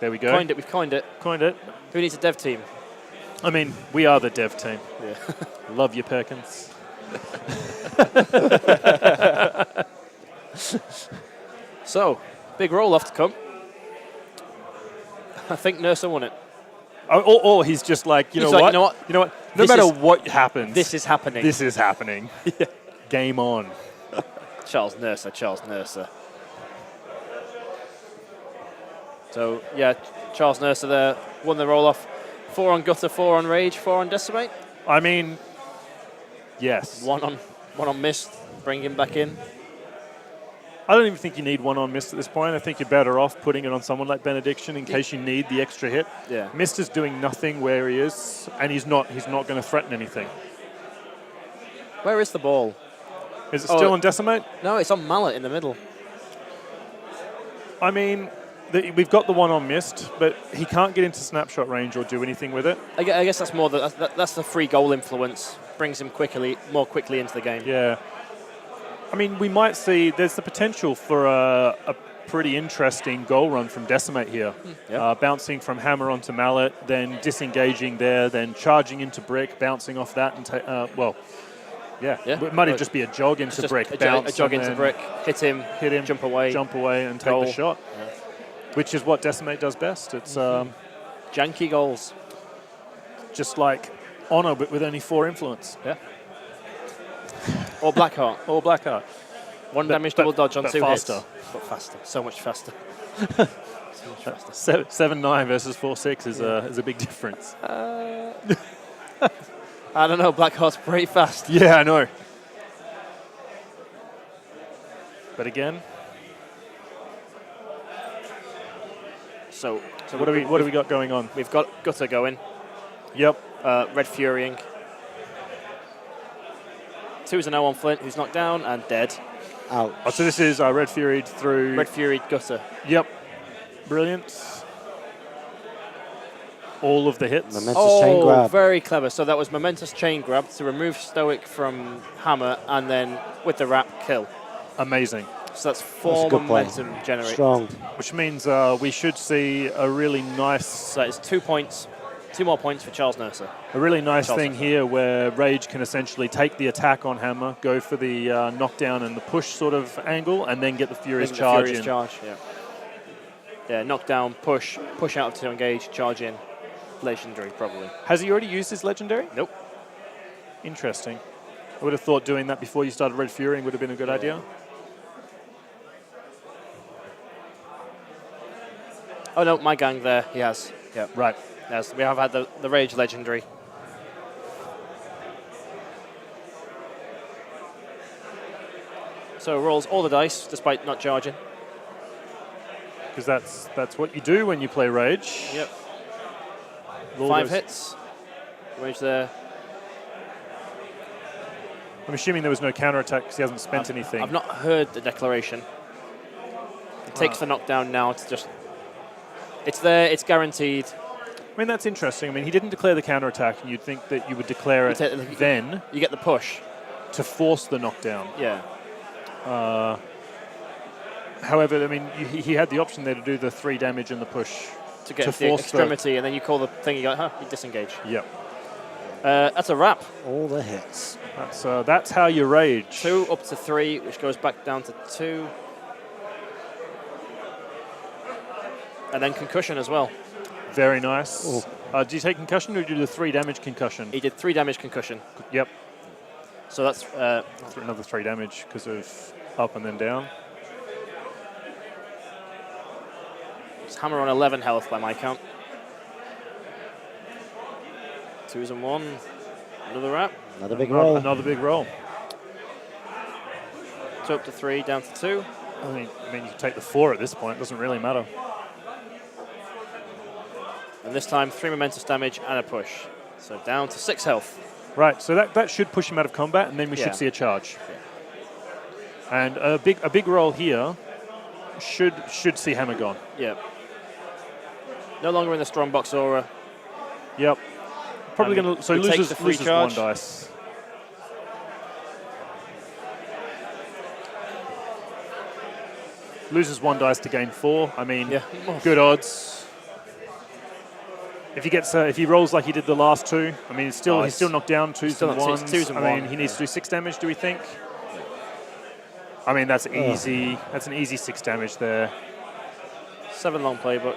C: There we go.
A: We've coined it.
C: Coined it.
A: Who needs a dev team?
C: I mean, we are the dev team.
A: Yeah.
C: Love you, Perkins.
A: So, big roll off to come. I think Nursa won it.
C: Or he's just like, you know what? You know what? No matter what happens.
A: This is happening.
C: This is happening.
A: Yeah.
C: Game on.
A: Charles Nursa. So, yeah, Charles Nursa there won the roll-off. 4 on Gutter, 4 on Rage, 4 on Decimate.
C: I mean, yes.
A: 1 on Mist, bring him back in.
C: I don't even think you need 1 on Mist at this point. I think you're better off putting it on someone like Benediction in case you need the extra hit.
A: Yeah.
C: Mist is doing nothing where he is, and he's not going to threaten anything.
A: Where is the ball?
C: Is it still on Decimate?
A: No, it's on Mallet in the middle.
C: I mean, we've got the 1 on Mist, but he can't get into snapshot range or do anything with it.
A: I guess that's more that's the free goal influence. Brings him more quickly into the game.
C: Yeah. I mean, we might see there's the potential for a pretty interesting goal run from Decimate here. Bouncing from Hammer onto Mallet, then disengaging there, then charging into Brick, bouncing off that, and it might just be a jog into Brick,
A: a jog into Brick, hit him, jump away,
C: and take the shot, which is what Decimate does best. It's
A: janky goals,
C: just like Honor, but with only 4 influence.
A: Yeah. Or Blackheart. 1 damage, double dodge on 2
C: faster.
A: hits. But faster. So much faster.
C: 7-9 versus 4-6 is a big difference.
A: I don't know. Blackheart's pretty fast.
C: Yeah, I know. But again.
A: So
C: what do we got going on?
A: We've got Gutter going.
C: Yep.
A: Red Furying. 2's an 0 on Flint, who's knocked down and dead.
B: Ouch.
C: Oh, so this is Red Furied through...
A: Red Furied Gutter.
C: Yep. Brilliant. All of the hits.
B: Momentous chain grab.
A: Very clever. So that was momentous chain grab to remove Stoic from Hammer and then with the wrap, kill.
C: Amazing.
A: So that's 4 momentum generated.
B: Strong.
C: Which means we should see a really nice...
A: So it's 2 points 2 more points for Charles Nurser.
C: A really nice thing here where Rage can essentially take the attack on Hammer, go for the knockdown and the push sort of angle, and then get the Furious Charge in.
A: Yeah, knockdown, push out to engage, charge in. Legendary, probably.
C: Has he already used his Legendary?
A: Nope.
C: Interesting. I would have thought doing that before you started Red Fury would have been a good idea.
A: Oh no, my gang there, he has. Yeah.
C: Right.
A: Yes, we have had the Rage Legendary. So rolls all the dice, despite not charging.
C: Because that's what you do when you play Rage.
A: Yep.
C: All
A: 5
C: those-
A: hits. Rage there.
C: I'm assuming there was no counterattack because he hasn't spent anything.
A: I've not heard the declaration. It takes the knockdown now. It's there, it's guaranteed.
C: I mean, that's interesting. I mean, he didn't declare the counterattack, and you'd think that you would declare it then
A: You get the push.
C: to force the knockdown.
A: Yeah.
C: However, I mean, he had the option there to do the 3 damage and the push
A: To get
C: to
A: the
C: force
A: extremity, and then you call the thing, you go, you disengage.
C: Yep.
A: That's a wrap.
B: All the hits.
C: That's how you Rage.
A: 2 up to 3, which goes back down to 2. And then concussion as well.
C: Very nice. Did you take concussion or did you do the 3 damage concussion?
A: He did 3 damage concussion.
C: Yep.
A: So that's
C: another 3 damage because of up and then down.
A: it's Hammer on 11 health by my count. 2s and 1. Another wrap.
B: Another big roll.
C: Another big roll.
A: 2 up to 3, down to 2.
C: I mean, you can take the 4 at this point. It doesn't really matter.
A: And this time, 3 momentous damage and a push. So down to 6 health.
C: Right, so that should push him out of combat, and then we should see a charge. Yeah. And a big roll here should see Hammer gone.
A: Yeah. No longer in the strong box aura.
C: Yep. Probably going to loses 1 dice. Loses 1 dice to gain 4. I mean, good odds. If he rolls like he did the last 2, I mean, he's still knocked down 2s and 1s. I mean, he needs to do 6 damage. Do we think? I mean, that's easy. That's an easy 6 damage there.
A: 7 long playbook.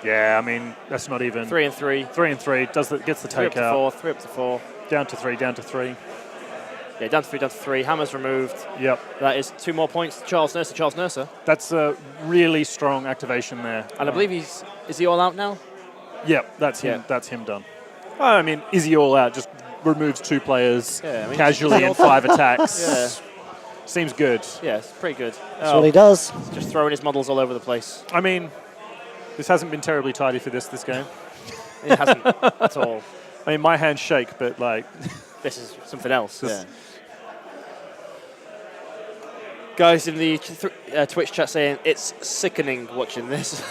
C: Yeah, I mean, that's not even
A: 3 and 3.
C: 3 and 3 gets the
A: 3 up to
C: takeout.
A: 4. 3 up to 4.
C: Down to 3. Down to 3.
A: Yeah, down to 3. Down to 3. Hammer's removed.
C: Yep.
A: That is 2 more points to Charles Nurser. Charles Nurser.
C: That's a really strong activation there.
A: And I believe is he all out now?
C: Yep, that's him. That's him done. I mean, is he all out? Just removes 2 players casually and 5 attacks.
A: Yeah.
C: Seems good.
A: Yeah, it's pretty good.
B: That's what he does.
A: Just throwing his models all over the place.
C: I mean, this hasn't been terribly tidy for this game.
A: It hasn't at all.
C: I mean, my hands shake, but like...
A: This is something else. Yeah. Guys in the Twitch chat saying it's sickening watching this.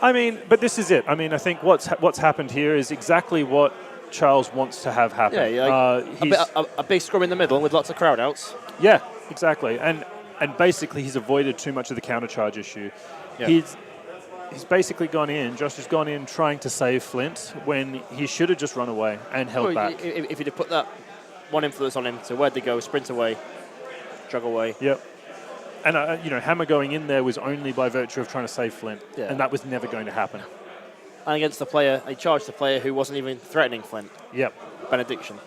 C: I mean, but this is it. I mean, I think what's happened here is exactly what Charles wants to have happen.
A: Yeah, a big scrum in the middle with lots of crowd outs.
C: Yeah, exactly. And basically he's avoided too much of the countercharge issue. Yeah. He's basically gone in, Josh has gone in trying to save Flint when he should have just run away and held back.
A: If he'd have put that 1 influence on him to where'd they go, sprint away, jog away.
C: Yep. And, Hammer going in there was only by virtue of trying to save Flint. Yeah. And that was never going to happen.
A: And against the player, he charged the player who wasn't even threatening Flint.
C: Yep.
A: Benediction.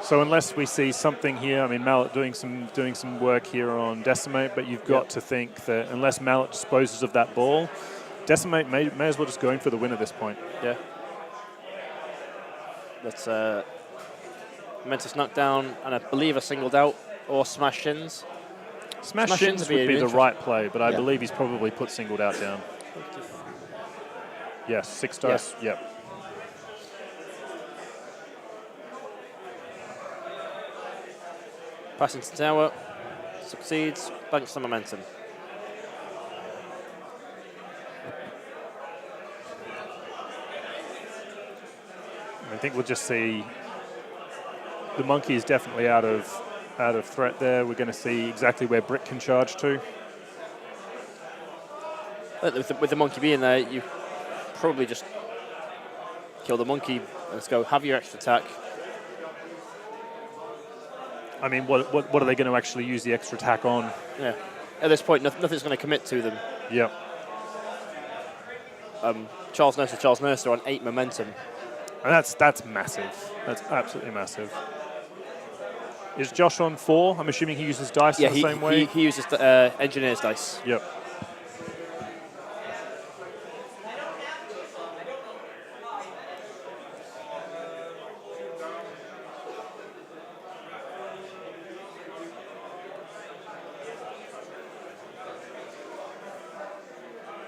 C: So unless we see something here, I mean, Mallet doing some work here on Decimate, but you've got to think that unless Mallet disposes of that ball, Decimate may as well just go in for the win at this point.
A: Yeah. That's momentous knockdown, and I believe a singled out or smash shins.
C: Smash shins would be the right play, but I believe he's probably put singled out down. Yes, 6 dice. Yep.
A: Passing to tower, succeeds, banks the momentum.
C: I think we'll just see the monkey is definitely out of out of threat there. We're going to see exactly where Brick can charge to.
A: With the monkey being there, you probably just kill the monkey. Let's go. Have your extra attack.
C: I mean, what are they going to actually use the extra attack on?
A: Yeah. At this point, nothing's going to commit to them.
C: Yep.
A: Charles Mercer on 8 momentum.
C: And that's massive. That's absolutely massive. Is Josh on 4? I'm assuming he uses dice the same way?
A: He uses engineer's dice.
C: Yep.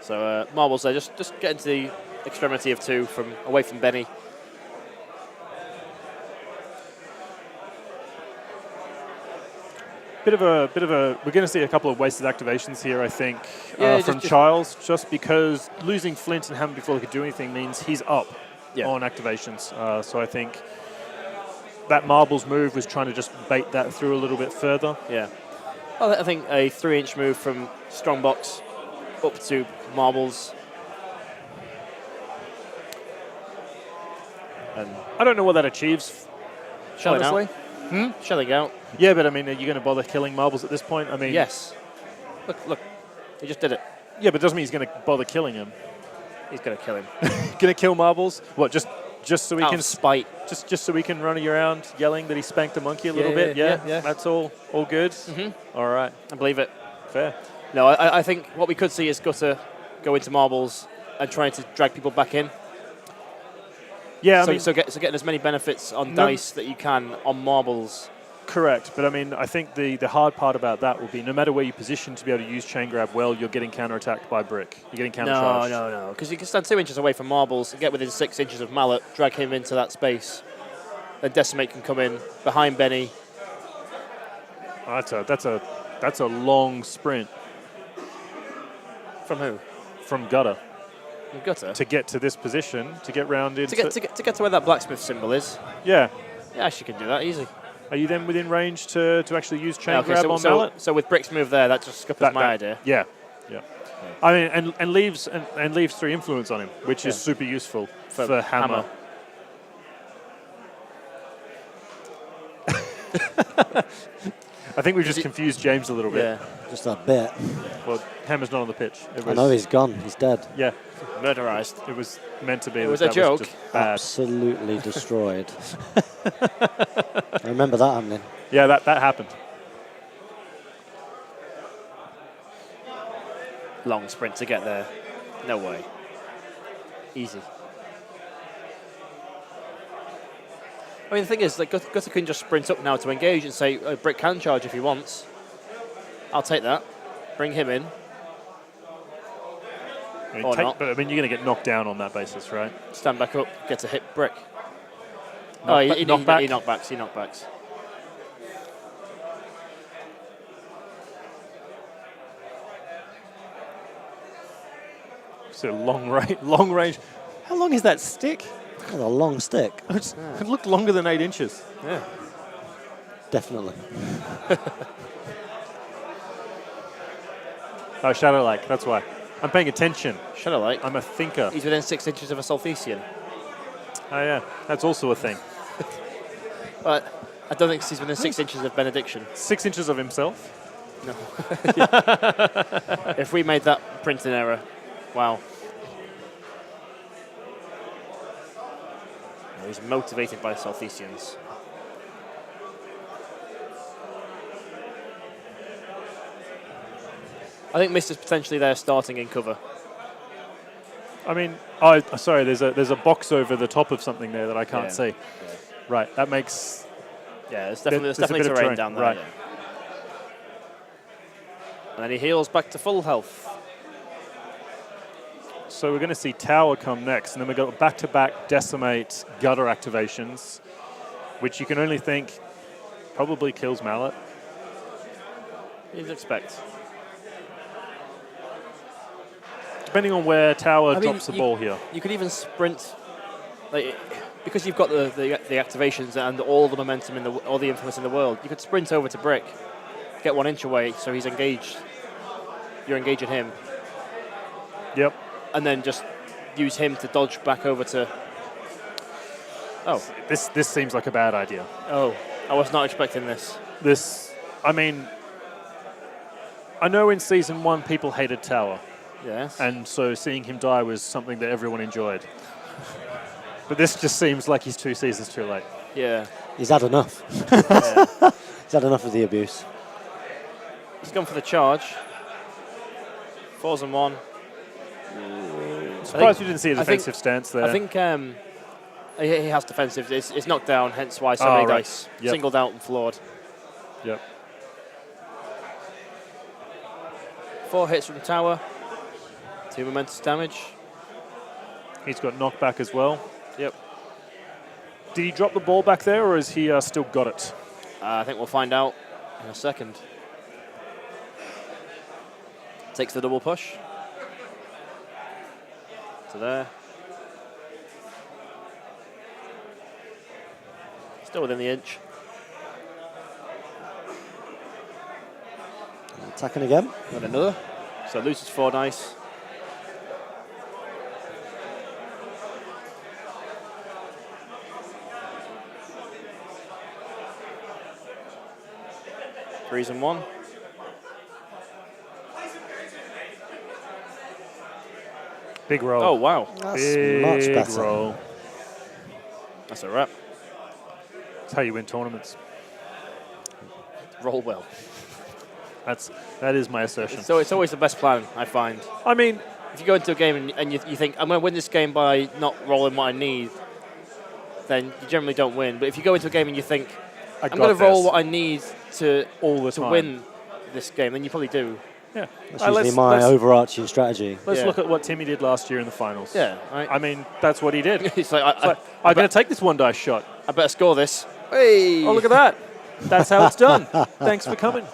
A: So marbles there, just get into the extremity of 2 away from Benny.
C: Bit of a. We're going to see a couple of wasted activations here, I think, from Charles, just because losing Flint and Hammer before they could do anything means he's up on activations. So I think that marbles move was trying to just bait that through a little bit further.
A: Yeah. Well, I think a 3-inch move from Strongbox up to marbles. And
C: I don't know what that achieves.
A: Shelling
C: honestly.
A: out. Shelling out.
C: Yeah, but I mean, are you going to bother killing marbles at this point? I mean,
A: yes. Look, he just did it.
C: Yeah, but it doesn't mean he's going to bother killing him.
A: He's going to kill him.
C: Going to kill marbles? What? Just so we
A: Out
C: can
A: of spite.
C: Just so we can run around yelling that he spanked the monkey a little bit. Yeah. That's all good. All right,
A: I believe it.
C: Fair.
A: No, I think what we could see is Gutter go into marbles and trying to drag people back in.
C: Yeah,
A: so getting as many benefits on dice that you can on marbles.
C: Correct, but I mean, I think the hard part about that will be no matter where you position to be able to use chain grab well, you're getting counterattacked by Brick. You're getting countercharged.
A: No, because you can stand 2 inches away from marbles and get within 6 inches of Mallet, drag him into that space. Then Decimate can come in behind Benny.
C: Oh, that's a long sprint.
A: From who?
C: From Gutter.
A: From Gutter?
C: To get to this position, to get round into...
A: To get to where that blacksmith symbol is.
C: Yeah.
A: Yeah, she can do that, easy.
C: Are you then within range to actually use chain grab on Mallet?
A: So with Brick's move there, that just scuppers my idea.
C: Yeah. I mean, and leaves 3 influence on him, which is super useful for Hammer. I think we've just confused James a little bit.
B: Yeah, just a bit.
C: Well, Hammer's not on the pitch.
B: I know he's gone. He's dead.
C: Yeah.
A: Murderized.
C: It was meant to be.
A: It was a joke.
C: Was bad.
B: Absolutely destroyed. I remember that happening.
C: Yeah, that happened.
A: Long sprint to get there. No way. Easy. I mean, the thing is, like, Gutter can just sprint up now to engage and say, oh, Brick can charge if he wants. I'll take that. Bring him in. Or not.
C: But I mean, you're going to get knocked down on that basis, right?
A: Stand back up, get to hit Brick. He knockbacks.
C: So long range. How long is that stick?
B: That's a long stick.
C: It looked longer than 8 inches.
A: Yeah.
B: Definitely.
C: Oh, Shadow Lake, that's why. I'm paying attention.
A: Shadow Lake?
C: I'm a thinker.
A: He's within 6 inches of a Solthesian.
C: Oh, yeah. That's also a thing.
A: But I don't think he's within 6 inches of Benediction.
C: 6 inches of himself?
A: No. If we made that printing error, wow. He's motivated by Solthesians. I think Mist is potentially there starting in cover.
C: I mean, sorry, there's a box over the top of something there that I can't see. Yeah. Right, that makes...
A: Yeah, there's definitely terrain down there.
C: Right.
A: Yeah. And then he heals back to full health.
C: So we're going to see Tower come next, and then we've got back-to-back Decimate Gutter activations, which you can only think probably kills Mallet.
A: You'd expect.
C: Depending on where Tower drops the ball here.
A: You could even sprint. Like, because you've got the activations and all the momentum in all the influence in the world, you could sprint over to Brick, get 1 inch away, so he's engaged. You're engaging him.
C: Yep.
A: And then just use him to dodge back over to. Oh,
C: This seems like a bad idea.
A: oh, I was not expecting this.
C: I mean, I know in Season 1 people hated Tower.
A: Yes.
C: And so seeing him die was something that everyone enjoyed. But this just seems like he's 2 seasons too late.
A: Yeah.
B: He's had enough.
A: Yeah.
B: He's had enough of the abuse.
A: He's gone for the charge. 4s and 1.
C: Surprised you didn't see a defensive stance there.
A: I think he has defensive. It's knocked down, hence why so many dice.
C: Yep.
A: Singled out and floored.
C: Yep.
A: 4 hits from Tower. 2 momentous damage.
C: He's got knockback as well.
A: Yep.
C: Did he drop the ball back there, or has he still got it?
A: I think we'll find out in a second. Takes the double push. To there. Still within the inch.
B: Attacking again.
A: And another. So loses 4 dice. Threes and 1.
C: Big roll.
A: Oh, wow.
B: That's
C: Big
B: much better.
C: roll.
A: That's a wrap.
C: That's how you win tournaments.
A: Roll well.
C: That is my assertion.
A: So it's always the best plan, I find.
C: I mean,
A: If you go into a game and you think, I'm going to win this game by not rolling what I need, then you generally don't win. But if you go into a game and you think, I'm going to roll what I need to win this game, then you probably do.
C: Yeah.
B: That's usually my overarching strategy.
C: Let's look at what Timmy did last year in the finals.
A: Yeah, right.
C: I mean, that's what he did.
A: It's like,
C: I'm going to take this 1 dice shot.
A: I better score this. Hey!
C: Oh, look at that. That's how it's done. Thanks for coming.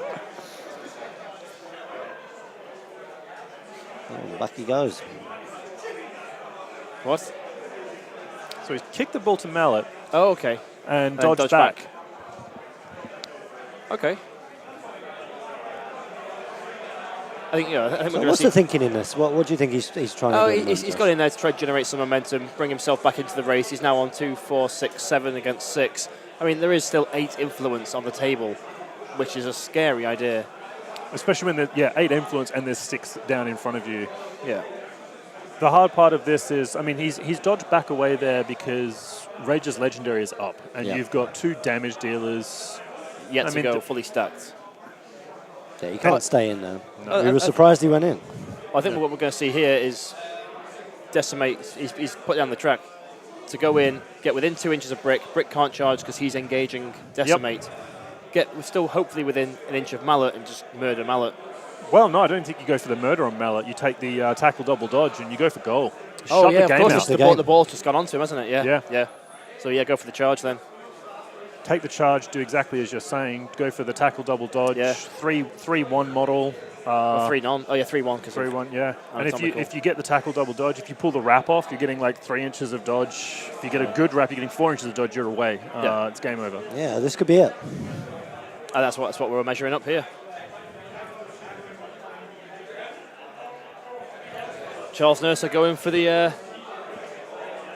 B: Oh, back he goes.
A: What?
C: So he's kicked the ball to Mallet
A: Oh, okay.
C: and
A: Dodge
C: dodged back.
A: Okay. I think, I think we're
B: So
A: going
B: what's
A: to
B: the
A: see.
B: thinking in this? What do you think he's trying
A: Oh,
B: to do?
A: he's got in there to try to generate some momentum, bring himself back into the race. He's now on 2, 4, 6, 7 against 6. I mean, there is still 8 influence on the table, which is a scary idea.
C: Especially when there's 8 influence and there's 6 down in front of you.
A: Yeah.
C: The hard part of this is, I mean, he's dodged back away there because Rage's Legendary is up, and you've got 2 damage dealers.
A: Yet to go fully stacked.
B: Yeah, he can't stay in there.
A: No.
B: We were surprised he went in.
A: I think what we're going to see here is decimate. He's put down the track to go in, get within 2 inches of Brick. Brick can't charge because he's engaging decimate. We're still hopefully within an inch of Mallet and just murder Mallet.
C: Well, no, I don't think you go for the murder on Mallet. You take the tackle double dodge and you go for goal.
A: Oh,
C: Shut
A: yeah,
C: the game
A: of
C: out.
A: course. The ball's just gone onto him, hasn't it? Yeah. So, go for the charge then.
C: Take the charge, do exactly as you're saying. Go for the tackle double dodge.
A: Yeah.
C: 3-1 model.
A: 3-1. Oh, yeah, 3-1.
C: 3-1, yeah. And
A: Anatomical.
C: if you get the tackle double dodge, if you pull the wrap off, you're getting like 3 inches of dodge. If you get a good wrap, you're getting 4 inches of dodge, you're away. It's game over.
B: Yeah, this could be it.
A: And that's what we're measuring up here. Charles Nurser going for the...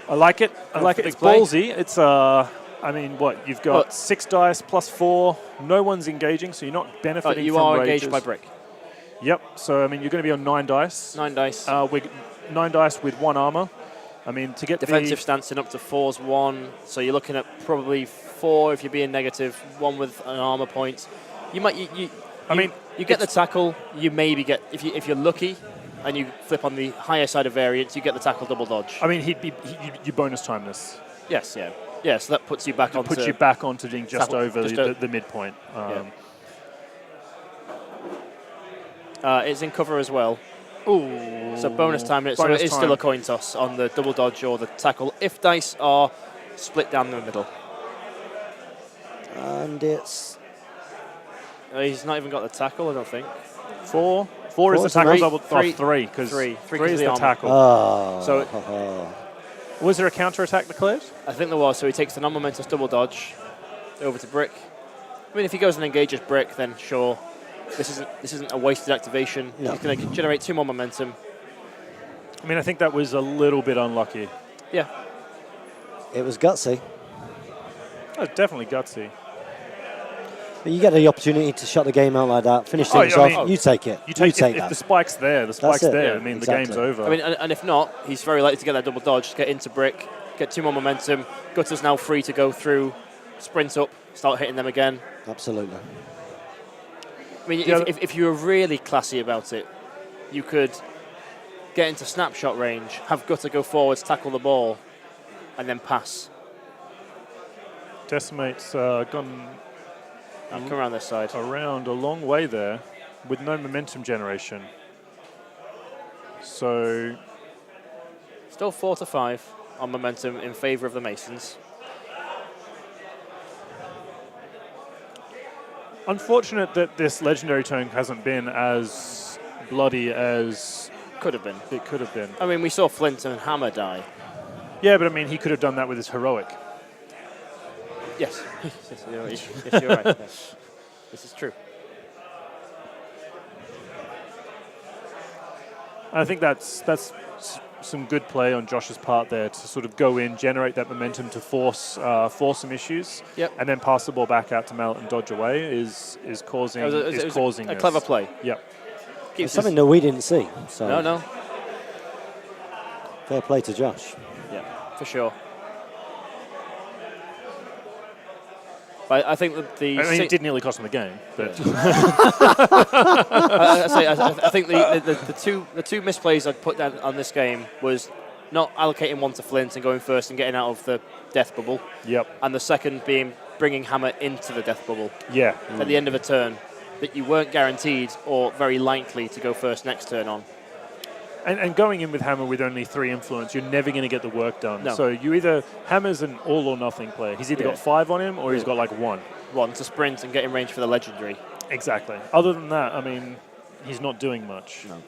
C: I like it. I like it. It's
A: play.
C: ballsy. It's, I mean, what? You've got 6 dice plus 4. No one's engaging, so you're not benefiting
A: you
C: from
A: are
C: rages.
A: engaged by Brick.
C: Yep. So, I mean, you're going to be on 9 dice.
A: 9 dice.
C: With 9 dice with 1 armor. I mean, to get
A: Defensive stance in up to 4's 1. So you're looking at probably 4 if you're being negative, 1 with an armor point. You might... You get the tackle, you maybe get... If you're lucky and you flip on the higher side of variance, you get the tackle double dodge.
C: I mean, you bonus time this.
A: Yes, yeah. Yeah, so that puts you back onto...
C: Puts you back onto being just
A: tackle,
C: over
A: just
C: the midpoint.
A: It's in cover as well.
C: Ooh.
A: So bonus time, so it is still a coin toss on the double dodge or the tackle if dice are split down the middle.
B: And it's...
A: He's not even got the tackle, I don't think.
C: 4 is the tackle double... 3, because 3 is the
A: armor.
C: tackle.
B: Oh.
A: So
C: Was there a counter-attack declared?
A: I think there was, so he takes the non-momentous double dodge over to Brick. I mean, if he goes and engages Brick, then sure. This isn't a wasted activation.
B: No.
A: He's going to generate 2 more momentum.
C: I mean, I think that was a little bit unlucky.
A: Yeah.
B: It was gutsy.
C: That was definitely gutsy.
B: But you get the opportunity to shut the game out like that, finish things
C: I
B: off,
C: mean,
B: you take it.
C: You take
B: that.
C: if the spike's there,
B: it.
C: there.
B: Yeah,
C: I mean,
B: exactly.
C: the game's over.
A: I mean, and if not, he's very likely to get that double dodge, get into Brick, get 2 more momentum. Gutter's now free to go through, sprint up, start hitting them again.
B: Absolutely.
A: I mean, if you were really classy about it, you could get into snapshot range, have Gutter go forwards, tackle the ball, and then pass.
C: Decimate's gone
A: I'll come around this side.
C: around a long way there with no momentum generation. So
A: Still 4 to 5 on momentum in favour of the Masons.
C: unfortunate that this legendary turn hasn't been as bloody as
A: Could have been.
C: it could have been.
A: I mean, we saw Flint and Hammer die.
C: Yeah, but I mean, he could have done that with his heroic.
A: Yes. Yes, you're right. Yeah. This is true.
C: I think that's some good play on Josh's part there to sort of go in, generate that momentum to force some issues,
A: Yep.
C: and then pass the ball back out to Mallet and dodge away is causing
A: It was
C: causing
A: a
C: this.
A: clever play.
C: Yep.
B: It's something that we didn't see. So
A: No.
B: fair play to Josh.
A: Yeah, for sure. But I think that the...
C: I mean, it did nearly cost him the game, but
A: I think the two misplays I'd put down on this game was not allocating one to Flint and going first and getting out of the death bubble,
C: yep,
A: and the second being bringing Hammer into the death bubble
C: yeah.
A: at the end of a turn that you weren't guaranteed or very likely to go first next turn on.
C: And going in with Hammer with only 3 influence, you're never going to get the work done.
A: No.
C: So you either Hammer's an all or nothing player. He's either
A: Yeah.
C: got 5 on him or he's got like 1.
A: One to sprint and get in range for the legendary.
C: Exactly. Other than that, I mean, he's not doing much.
A: No.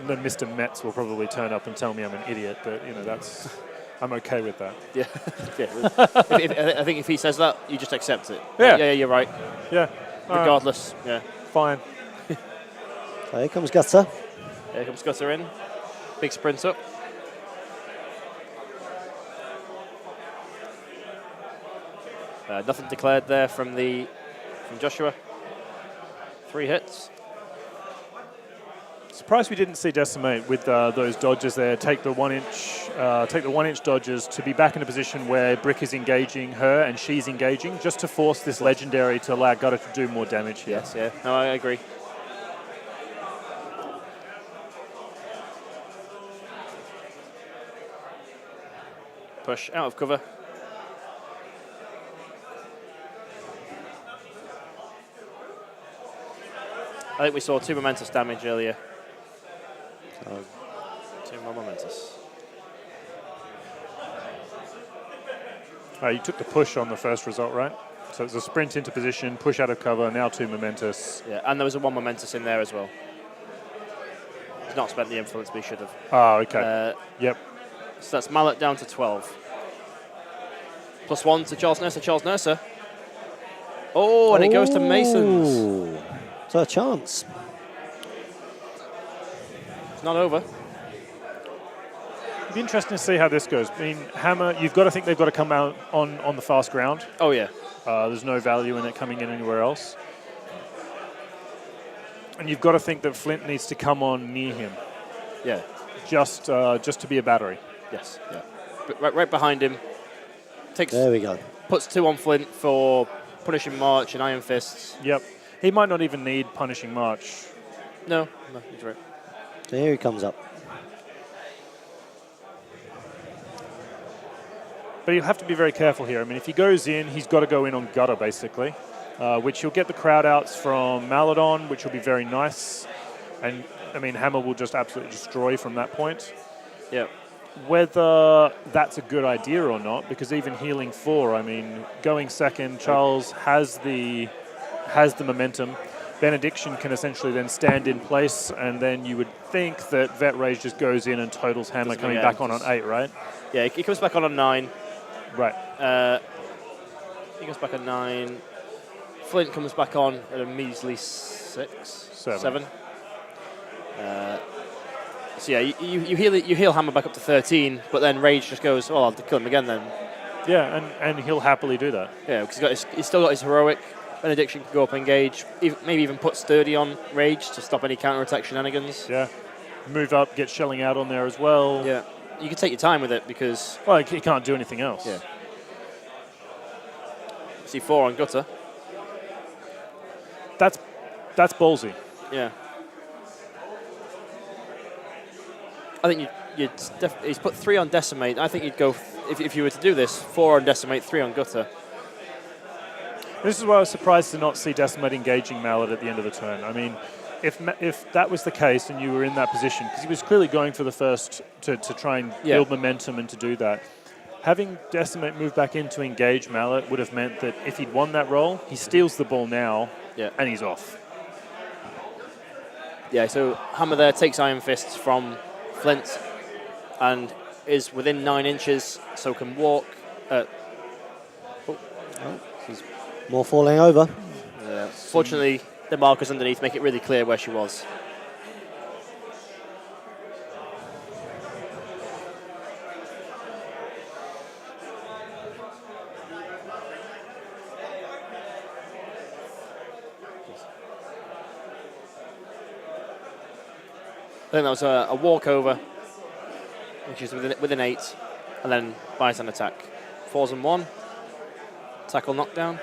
C: And then Mr. Metz will probably turn up and tell me I'm an idiot, but you know that's I'm okay with that.
A: Yeah, I think if he says that, you just accept it.
C: Yeah.
A: Yeah, you're right.
C: Yeah.
A: Regardless, yeah.
C: Fine.
B: So here comes Gutter.
A: Here comes Gutter in. Big sprint up. Nothing declared there from Joshua. 3 hits.
C: Surprised we didn't see Decimate with those dodges there. Take the 1-inch dodges to be back in a position where Brick is engaging her and she's engaging, just to force this legendary to allow Gutter to do more damage here.
A: Yes, yeah. No, I agree. Push out of cover. I think we saw 2 momentous damage earlier. 2 more momentous.
C: You took the push on the first result, right? So it's a sprint into position, push out of cover, now 2 momentous.
A: Yeah, and there was a 1 momentous in there as well. He's not spent the influence, but he should have.
C: Ah, okay. Yep.
A: So that's Mallet down to 12. +1 to Charles Nurser. Charles Nurser. Oh, and it goes to Masons.
B: Ooh. So a chance.
A: It's not over.
C: It'd be interesting to see how this goes. I mean, Hammer, you've got to think they've got to come out on the fast ground.
A: Oh, yeah.
C: There's no value in it coming in anywhere else. And you've got to think that Flint needs to come on near him.
A: Yeah.
C: Just to be a battery.
A: Yes. Yeah. But right behind him.
B: There we go.
A: Puts 2 on Flint for Punishing March and Iron Fists.
C: Yep. He might not even need Punishing March.
A: No, he's right.
B: So here he comes up.
C: But you have to be very careful here. I mean, if he goes in, he's got to go in on Gutter, basically, which he'll get the crowd outs from Maladon, which will be very nice. And, I mean, Hammer will just absolutely destroy from that point.
A: Yeah.
C: Whether that's a good idea or not, because even healing 4, I mean, going second, Charles has the momentum. Benediction can essentially then stand in place, and then you would think that Vet Rage just goes in and totals Hammer coming back on 8, right?
A: Yeah, he comes back on 9.
C: Right.
A: He comes back on 9. Flint comes back on at a measly 7. So yeah, you heal Hammer back up to 13, but then Rage just goes, oh, I'll have to kill him again then.
C: Yeah, and he'll happily do that.
A: Yeah, because he's still got his heroic. Benediction can go up, engage, maybe even put Sturdy on Rage to stop any counter-attack shenanigans.
C: Yeah. Move up, get shelling out on there as well.
A: Yeah. You can take your time with it because...
C: Well, he can't do anything else.
A: Yeah. C4 on Gutter.
C: That's ballsy.
A: Yeah. I think he's put 3 on Decimate. I think you'd go, if you were to do this, 4 on Decimate, 3 on Gutter.
C: This is why I was surprised to not see Decimate engaging Mallet at the end of the turn. I mean, if that was the case and you were in that position, because he was clearly going for the first to try and build momentum and to do that, having Decimate move back in to engage Mallet would have meant that if he'd won that roll, he steals the ball now and he's off. Yeah,
A: so Hammer there takes Iron Fists from Flint and is within 9 inches, so can walk.
B: More falling over.
A: Yeah. Fortunately, the markers underneath make it really clear where she was. I think that was a walkover, which is within 8, and then buys an attack. 4s and 1. Tackle knockdown.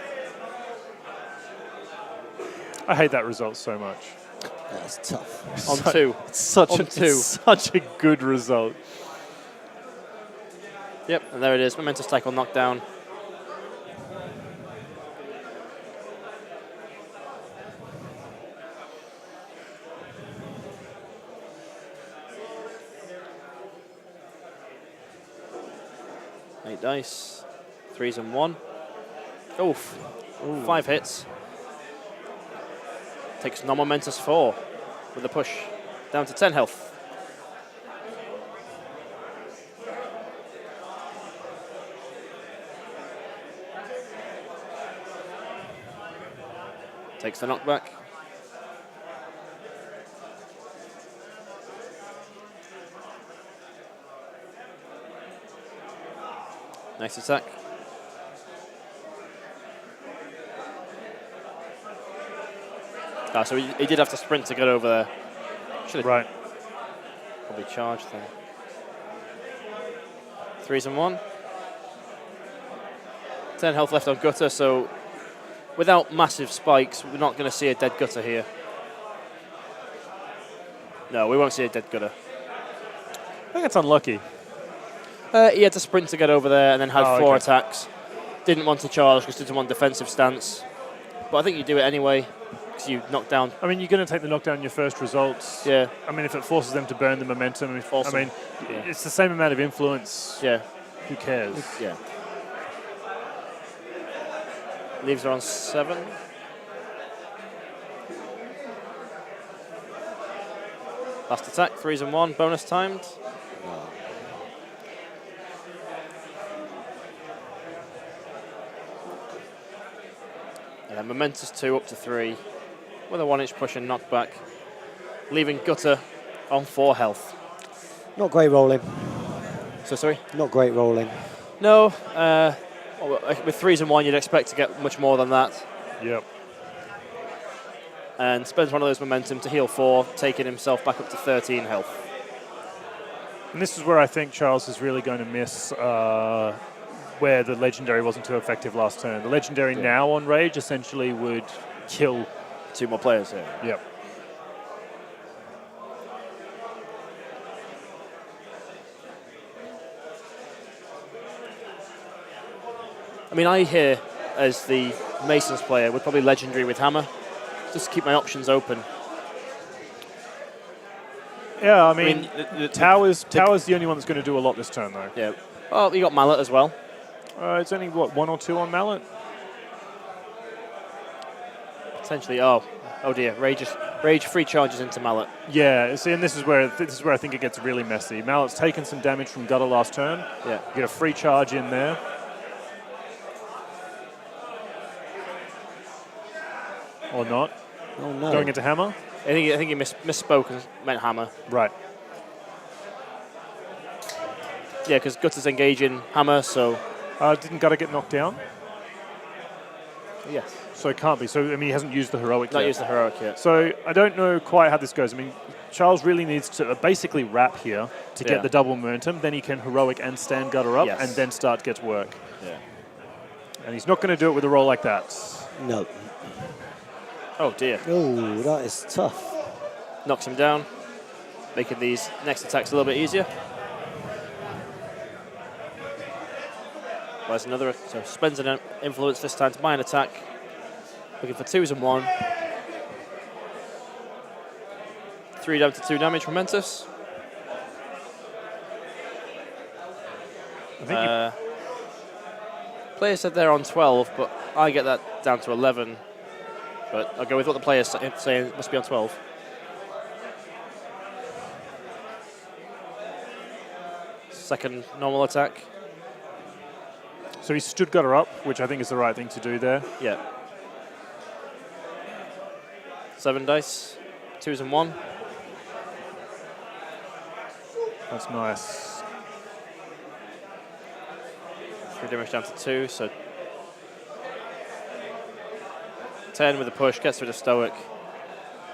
C: I hate that result so much.
B: That's tough.
A: On 2.
C: It's such a good result.
A: Yep, and there it is. Momentous tackle knockdown. Dice, 3s and 1. Oof. 5 hits. Takes non-momentous 4 with a push down to 10 health. Takes the knockback. Nice attack. So he did have to sprint to get over there. Should have probably charged then. 3s and 1. 10 health left on Gutter, so without massive spikes, we're not going to see a dead Gutter here. No, we won't see a dead Gutter.
C: I think it's unlucky.
A: He had to sprint to get over there and then had 4 attacks. Didn't want to charge because didn't want defensive stance. But I think you do it anyway because you knock down.
C: I mean, you're going to take the knockdown in your first results.
A: Yeah.
C: I mean, if it forces them to burn the momentum, it's the same amount of influence.
A: Yeah.
C: Who cares?
A: Yeah. Leaves her on 7. Last attack, 3s and 1, bonus timed. And then momentous 2 up to 3 with a 1-inch push and knockback, leaving Gutter on 4 health.
B: Not great rolling.
A: So sorry?
B: Not great rolling.
A: No. With 3s and 1, you'd expect to get much more than that.
C: Yep.
A: And spends one of those momentum to heal 4, taking himself back up to 13 health.
C: And this is where I think Charles is really going to miss where the Legendary wasn't too effective last turn. The Legendary now on Rage essentially would kill
A: 2 more players here.
C: Yep.
A: I mean, I here, as the Masons player, would probably Legendary with Hammer, just to keep my options open.
C: Yeah, I mean Tower's the only one that's going to do a lot this turn, though.
A: Yeah. Oh, you got Mallet as well.
C: It's only, 1 or 2 on Mallet?
A: Potentially, oh. Oh dear, Rage free charges into Mallet.
C: Yeah, see, and this is where I think it gets really messy. Mallet's taken some damage from Gutter last turn.
A: Yeah.
C: Get a free charge in there. Or not.
B: Oh no.
C: Going into Hammer.
A: I think he misspoke and meant Hammer.
C: Right.
A: Yeah, because Gutter's engaging Hammer, so...
C: Didn't Gutter get knocked down?
A: Yes.
C: So it can't be. So, I mean, he hasn't used the heroic
A: Not
C: yet.
A: used the heroic yet.
C: So I don't know quite how this goes. I mean, Charles really needs to basically wrap here to get the double momentum. Then he can heroic and stand Gutter up and then start get to work.
A: Yeah.
C: And he's not going to do it with a roll like that.
B: No.
A: Oh dear.
B: Oh, that is tough.
A: Knocks him down, making these next attacks a little bit easier. Well, there's another, so spends an influence this time to buy an attack. Looking for 2s and 1. 3 down to 2 damage, momentous.
C: I think
A: player said they're on 12, but I get that down to 11. But I'll go with what the player's saying, it must be on 12. Second normal attack.
C: so he stood Gutter up, which I think is the right thing to do there.
A: Yeah. 7 dice, 2s and 1.
C: That's nice.
A: 3 damage down to 2, so 10 with a push, gets rid of Stoic.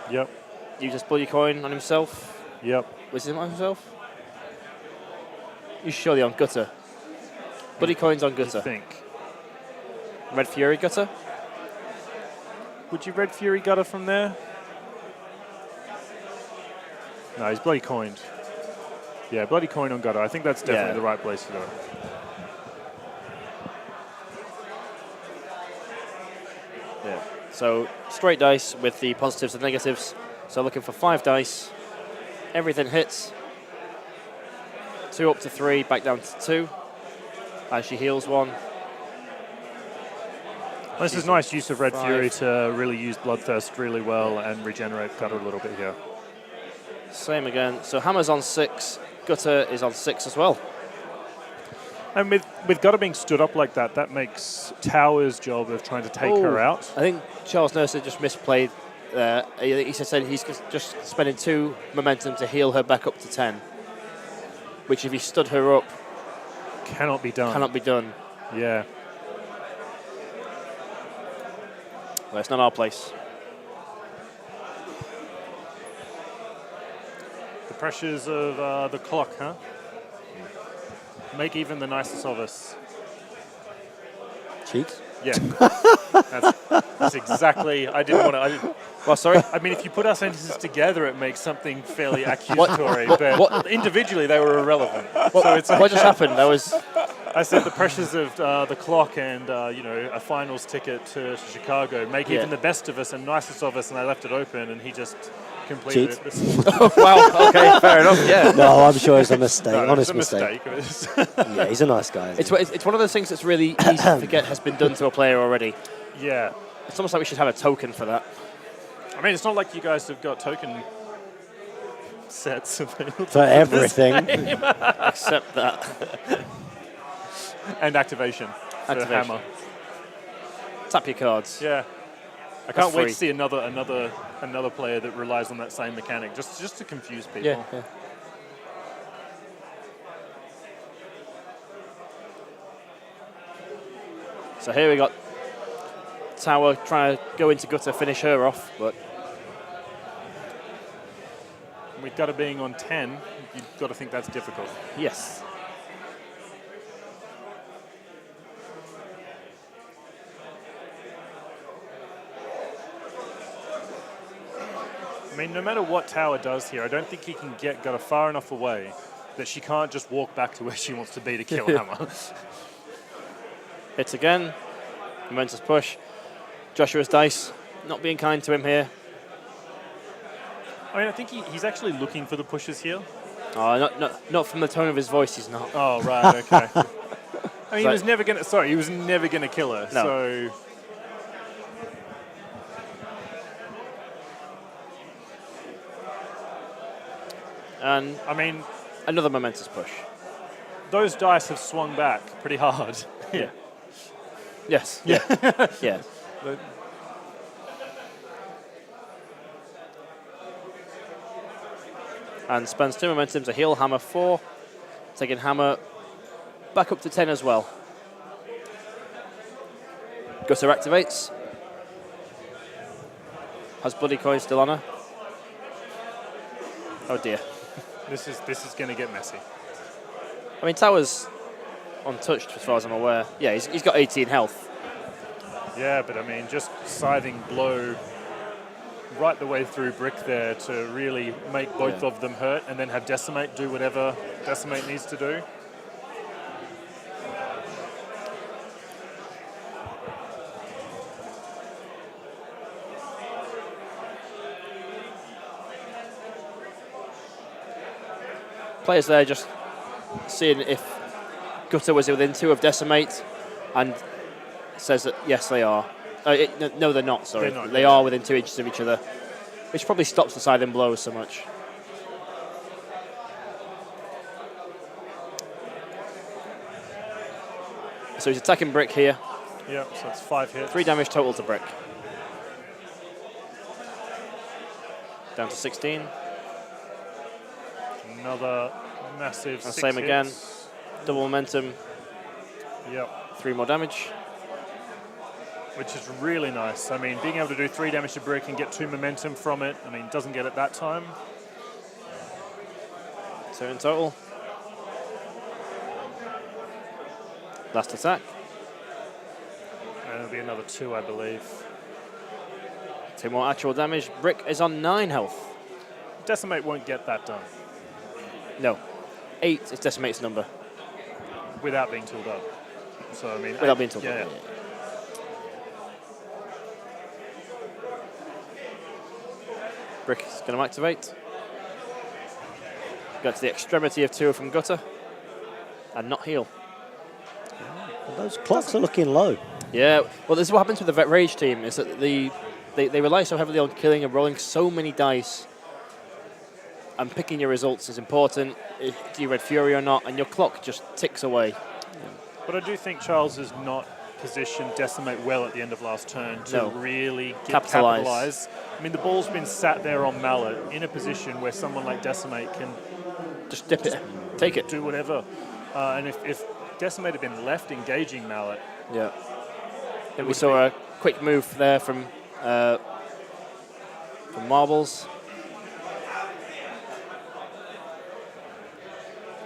C: Yep.
A: Uses Bloody Coin on himself.
C: Yep.
A: Was it on himself? He's surely on Gutter. Bloody Coin's on Gutter.
C: I think.
A: Red Fury Gutter?
C: Would you Red Fury Gutter from there? No, he's Bloody Coined. Yeah, Bloody Coin on Gutter. I think that's definitely the right place to do it.
A: Yeah. So straight dice with the positives and negatives. So looking for 5 dice. Everything hits. 2 up to 3, back down to 2. And she heals 1.
C: This is nice use of Red
A: 5.
C: Fury to really use Bloodthirst really well and regenerate Gutter a little bit here.
A: Same again. So Hammer's on 6. Gutter is on 6 as well.
C: And with Gutter being stood up like that, that makes Tower's job of trying to take her out.
A: I think Charles Nurse just misplayed there. He said he's just spending 2 momentum to heal her back up to 10. Which if he stood her up...
C: Cannot be done.
A: Cannot be done.
C: Yeah.
A: Well, it's not our place.
C: The pressures of the clock, huh? Make even the nicest of us.
B: Cheeks?
C: Yeah. that's exactly... I didn't want to...
A: Well, sorry?
C: I mean, if you put our sentences together, it makes something fairly accusatory, but individually they were irrelevant. So it's
A: what just happened? That was...
C: I said the pressures of the clock and, a finals ticket to Chicago make even the best of us and nicest of us, and I left it open, and he just completed it.
A: Wow, okay, fair enough, yeah.
B: No, I'm sure it's a mistake,
C: No,
B: honest
C: it's a
B: mistake.
C: Yeah,
B: he's a nice guy.
A: It's one of those things that's really easy to forget has been done to a player already.
C: Yeah.
A: It's almost like we should have a token for that.
C: I mean, it's not like you guys have got token sets available
B: For everything.
A: Except that.
C: And activation. For Hammer.
A: Tap your cards.
C: Yeah. I can't wait to see another player that relies on that same mechanic, just to confuse people.
A: Yeah. So here we got Tower trying to go into Gutter, finish her off, but
C: with Gutter being on 10, you've got to think that's difficult.
A: yes.
C: I mean, no matter what Tower does here, I don't think he can get Gutter far enough away that she can't just walk back to where she wants to be to kill Hammer.
A: Hits again. Momentous push. Joshua's dice not being kind to him here.
C: I mean, I think he's actually looking for the pushes here.
A: Oh, not from the tone of his voice, he's not.
C: Oh, right, okay. I mean, he was never going to kill her,
A: No.
C: so...
A: And
C: I mean,
A: another momentous push.
C: those dice have swung back pretty hard.
A: Yeah. Yes. Yeah. Yeah. And spends 2 momentum to heal Hammer 4, taking Hammer back up to 10 as well. Gutter activates. Has Bloody Coin still on her? Oh dear.
C: This is going to get messy.
A: I mean, Tower's untouched as far as I'm aware. Yeah, he's got 18 health.
C: Yeah, but I mean, just scything blow right the way through Brick there to really make both of them hurt, and then have Decimate do whatever Decimate needs to do.
A: Players there just seeing if Gutter was within 2 of Decimate, and says that yes, they are. No, they're not, sorry.
C: They're not,
A: they are within 2 inches of each other, which probably stops the scything blows so much. So he's attacking Brick here.
C: Yeah, so it's 5 hits.
A: 3 damage total to Brick. Down to 16.
C: Another massive
A: And
C: 6
A: same
C: hits.
A: again. Double momentum.
C: Yep.
A: 3 more damage.
C: Which is really nice. I mean, being able to do 3 damage to Brick and get 2 momentum from it, I mean, doesn't get it that time.
A: 2 in total. Last attack.
C: And it'll be another 2, I believe.
A: 2 more actual damage. Brick is on 9 health.
C: Decimate won't get that done
A: No. 8 is Decimate's number.
C: without being tooled up. So, I mean...
A: Without being tooled
C: yeah,
A: up.
C: yeah.
A: Brick is going to activate. Go to the extremity of 2 from Gutter. And not heal.
B: Well, those clocks are looking low.
A: Yeah, well, this is what happens with the Vet Rage team, is that they rely so heavily on killing and rolling so many dice. And picking your results is important. Do you Red Fury or not? And your clock just ticks away.
C: But I do think Charles is not positioned Decimate well at the end of last turn to really capitalise. I mean, the ball's been sat there on Mallet in a position where someone like Decimate can
A: just dip it, take it,
C: do whatever. And if Decimate had been left engaging Mallet,
A: yeah. Then we saw a quick move there from Marbles.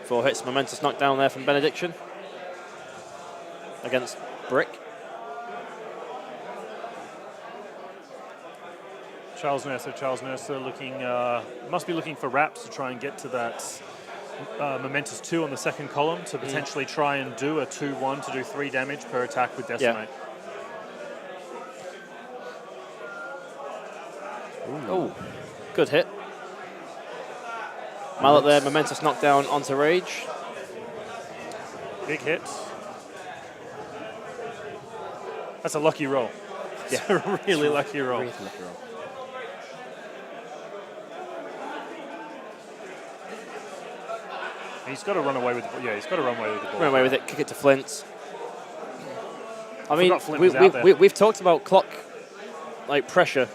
A: 4 hits, momentous knockdown there from Benediction against Brick.
C: Charles Nurser looking, must be looking for wraps to try and get to that momentous 2 on the second column to potentially try and do a 2-1 to do 3 damage per attack with Decimate.
A: Yeah. Oh, good hit. Mallet there, momentous knockdown onto Rage.
C: Big hit. That's a lucky roll.
A: Yeah,
C: a really lucky roll.
A: Really lucky roll.
C: He's got to run away with the ball. Yeah, he's got to run away with the ball.
A: Run away with it, kick it to Flint. I mean,
C: Flint was out there.
A: we've talked about clock like pressure.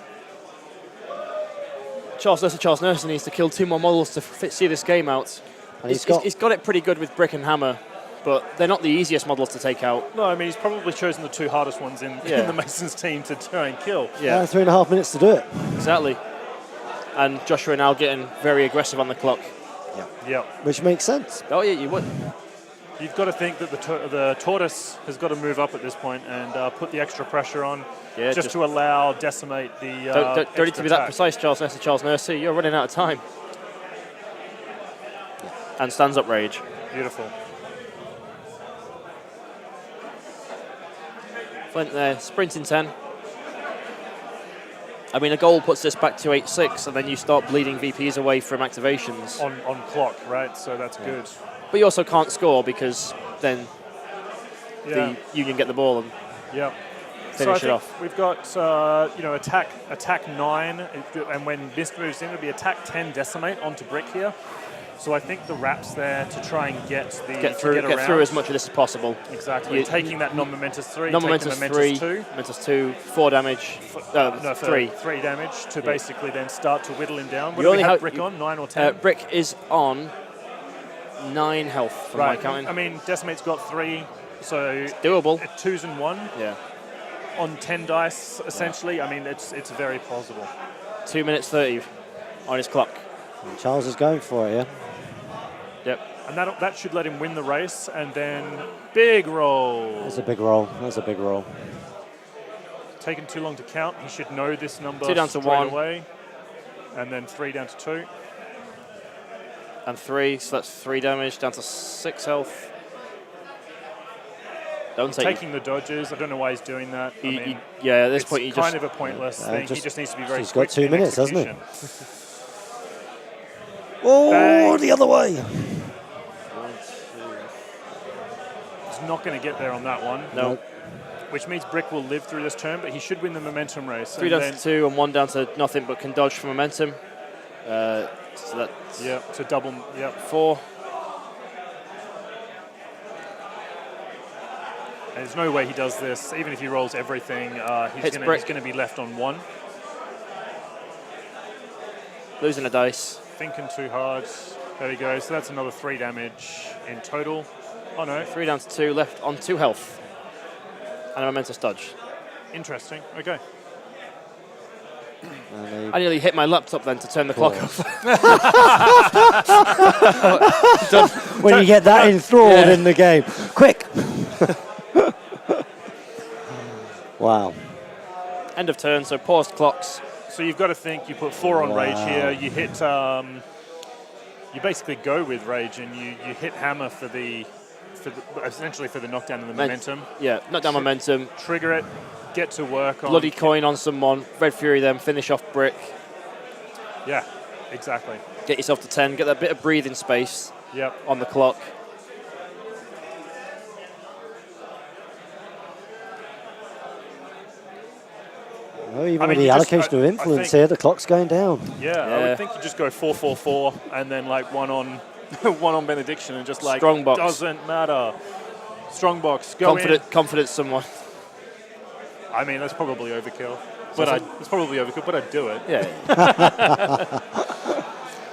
A: Charles Nurser needs to kill 2 more models to see this game out. And he's got it pretty good with Brick and Hammer, but they're not the easiest models to take out.
C: No, I mean, he's probably chosen the 2 hardest ones in the Masons team to try and kill.
B: Yeah, 3.5 minutes to do it.
A: Exactly. And Joshua now getting very aggressive on the clock.
C: Yeah.
B: Which makes sense.
A: Oh, yeah, you would.
C: You've got to think that the Tortoise has got to move up at this point and put the extra pressure on just to allow Decimate the
A: don't need to be that precise, Charles Nurser. You're running out of time. And stands up Rage.
C: Beautiful.
A: Flint there, sprinting 10. I mean, a goal puts this back to 8-6, and then you start bleeding VPs away from activations.
C: On clock, right? So that's good.
A: But you also can't score because then the Union get the ball and finish it off.
C: We've got attack 9, and when Mist moves in, it'll be attack 10 Decimate onto Brick here. So I think the wrap's there to try and get
A: through as much of this as possible.
C: Exactly. Taking that non-momentous 3,
A: non-momentous
C: taking the
A: 3,
C: momentous 2.
A: Momentous 2, 4 damage. No, 3.
C: 3 damage to basically then start to whittle him down. What do we have Brick on? 9 or 10?
A: Brick is on 9 health from my counting.
C: I mean, Decimate's got 3, so
A: it's doable.
C: 2s and 1.
A: Yeah.
C: On 10 dice, essentially. I mean, it's very plausible.
A: 2 minutes 30 on his clock.
B: And Charles is going for it, yeah?
A: Yep.
C: And that should let him win the race, and then big roll.
B: That's a big roll. That's a big roll.
C: Taken too long to count. He should know this number
A: 2 down to
C: straight
A: 1.
C: away. And then 3 down to 2.
A: And 3, so that's 3 damage, down to 6 health.
C: Taking the dodges. I don't know why he's doing that.
A: At this point,
C: it's kind of a pointless thing. He just needs to be very quick.
B: He's got 2 minutes, hasn't he?
C: Oh,
B: the other way.
C: He's not going to get there on that one.
A: No.
C: Which means Brick will live through this turn, but he should win the momentum race.
A: 3 down to 2 and 1 down to nothing, but can dodge for momentum. So that's
C: to double.
A: 4.
C: And there's no way he does this. Even if he rolls everything, he's going to be left on 1.
A: Losing a dice.
C: Thinking too hard. There we go. So that's another 3 damage in total. Oh no.
A: 3 down to 2, left on 2 health. And a momentous dodge.
C: Interesting. Okay.
A: I nearly hit my laptop then to turn the clock off.
B: When you get that enthralled in the game. Quick! Wow.
A: End of turn, so paused clocks.
C: So you've got to think, you put 4 on Rage here, you hit, you basically go with Rage and you hit Hammer essentially for the knockdown and the momentum.
A: Yeah, knockdown momentum.
C: Trigger it, get to work on.
A: Bloody coin on someone, Red Fury then, finish off Brick.
C: Yeah, exactly.
A: Get yourself to 10, get that bit of breathing space on the clock.
B: Oh, even with the allocation of influence here, the clock's going down.
C: Yeah, I would think you just go 4-4-4 and then like one on Benediction and just like
A: strong box.
C: Doesn't matter. Strong box. Go
A: confidence someone.
C: I mean, that's probably overkill. It's probably overkill, but I'd do it.
A: Yeah.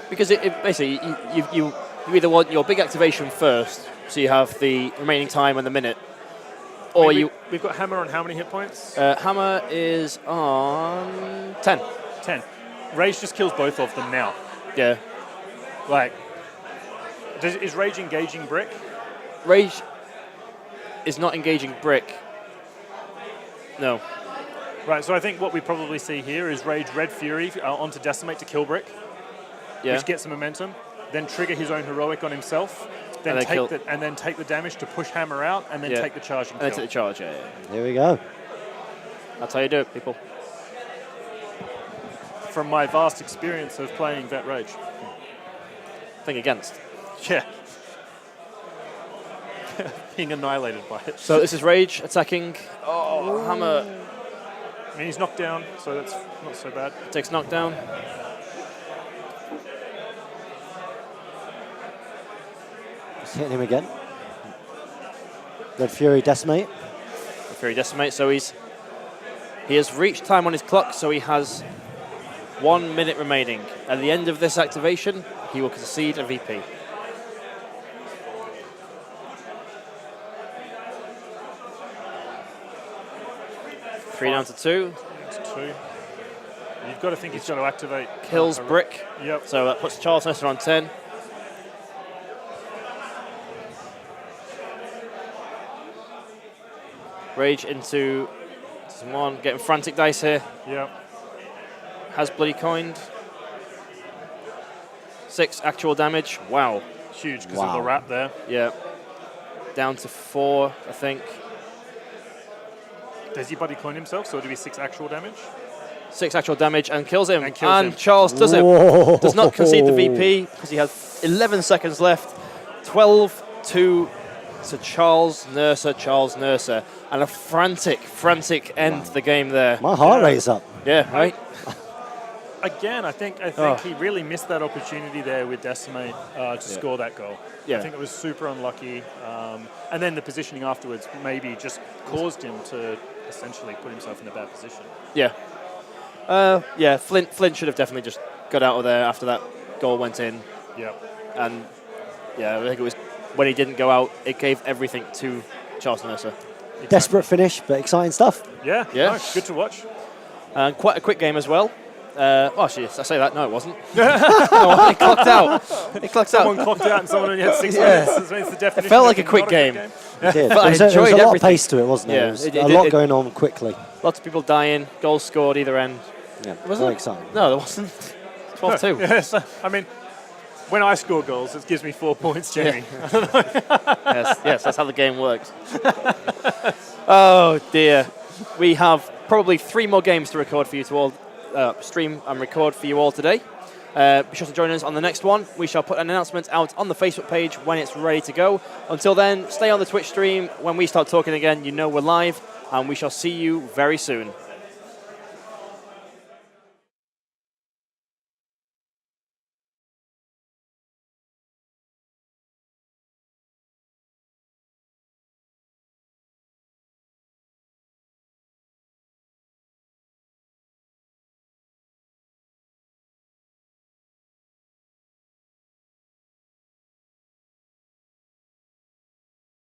A: Because basically you either want your big activation first, so you have the remaining time and the minute. Or
C: we've got Hammer on how many hit points?
A: Hammer is on 10.
C: 10. Rage just kills both of them now.
A: Yeah.
C: Like, is Rage engaging Brick?
A: Rage is not engaging Brick. No.
C: Right, so I think what we probably see here is Rage Red Fury onto Decimate to kill Brick, which gets some momentum. Then trigger his own heroic on himself. Then take the damage to push Hammer out, and then take the charge and kill.
A: Then take the charge,
B: Here we go.
A: That's how you do it, people.
C: From my vast experience of playing Vet Rage.
A: Think against.
C: Yeah. Being annihilated by it.
A: So this is Rage attacking. Oh, Hammer.
C: I mean, he's knocked down, so that's not so bad.
A: Takes knockdown.
B: Hitting him again. Red Fury Decimate.
A: Red Fury Decimate, so he has reached time on his clock, so he has 1 minute remaining. At the end of this activation, he will concede a VP. Three down to 2.
C: You've got to think he's going to activate.
A: Kills Brick.
C: Yep.
A: So that puts Charles Nestor on 10. Rage into someone, getting frantic dice here.
C: Yep.
A: Has bloody coined. 6 actual damage. Wow.
C: Huge because of the wrap there.
A: Yeah. Down to 4, I think.
C: Does he bloody coin himself, so it'll be 6 actual damage?
A: 6 actual damage and kills him.
C: And
A: Charles does it. Does not concede the VP because he has 11 seconds left. 12-2 to Charles Nurser. And a frantic end to the game there.
B: My heart rate's up.
A: Yeah, right?
C: Again, I think he really missed that opportunity there with Decimate to score that goal.
A: Yeah.
C: I think it was super unlucky. And then the positioning afterwards maybe just caused him to essentially put himself in a bad position.
A: Yeah. Flint should have definitely just got out of there after that goal went in.
C: Yeah.
A: And I think it was when he didn't go out, it gave everything to Charles Mercer.
C: Exactly.
B: Desperate finish, but exciting stuff.
C: Yeah.
A: Yeah.
C: No, good to watch.
A: And quite a quick game as well. Actually, I say that. No, it wasn't. No, he clocked out.
C: Someone clocked out and someone only had 6 minutes. That means the definition
A: It felt like a
C: of
A: quick
C: not
A: game.
B: It did.
A: But I
B: There was
A: enjoyed
B: a lot of
A: everything.
B: pace to it, wasn't there?
A: Yeah,
B: There was
A: it
B: a lot
A: did.
B: going on quickly.
A: Lots of people dying. Goals scored either end.
B: Yeah,
A: Was
B: very
A: it?
B: exciting.
A: No, there wasn't. 12-2.
C: Yes. I mean, when I score goals, it gives me 4 points, Jamie.
A: Yes, that's how the game works. Oh dear, we have probably 3 more games to record for you to all stream and record for you all today. Be sure to join us on the next one. We shall put an announcement out on the Facebook page when it's ready to go. Until then, stay on the Twitch stream. When we start talking again, you know we're live, and we shall see you very soon.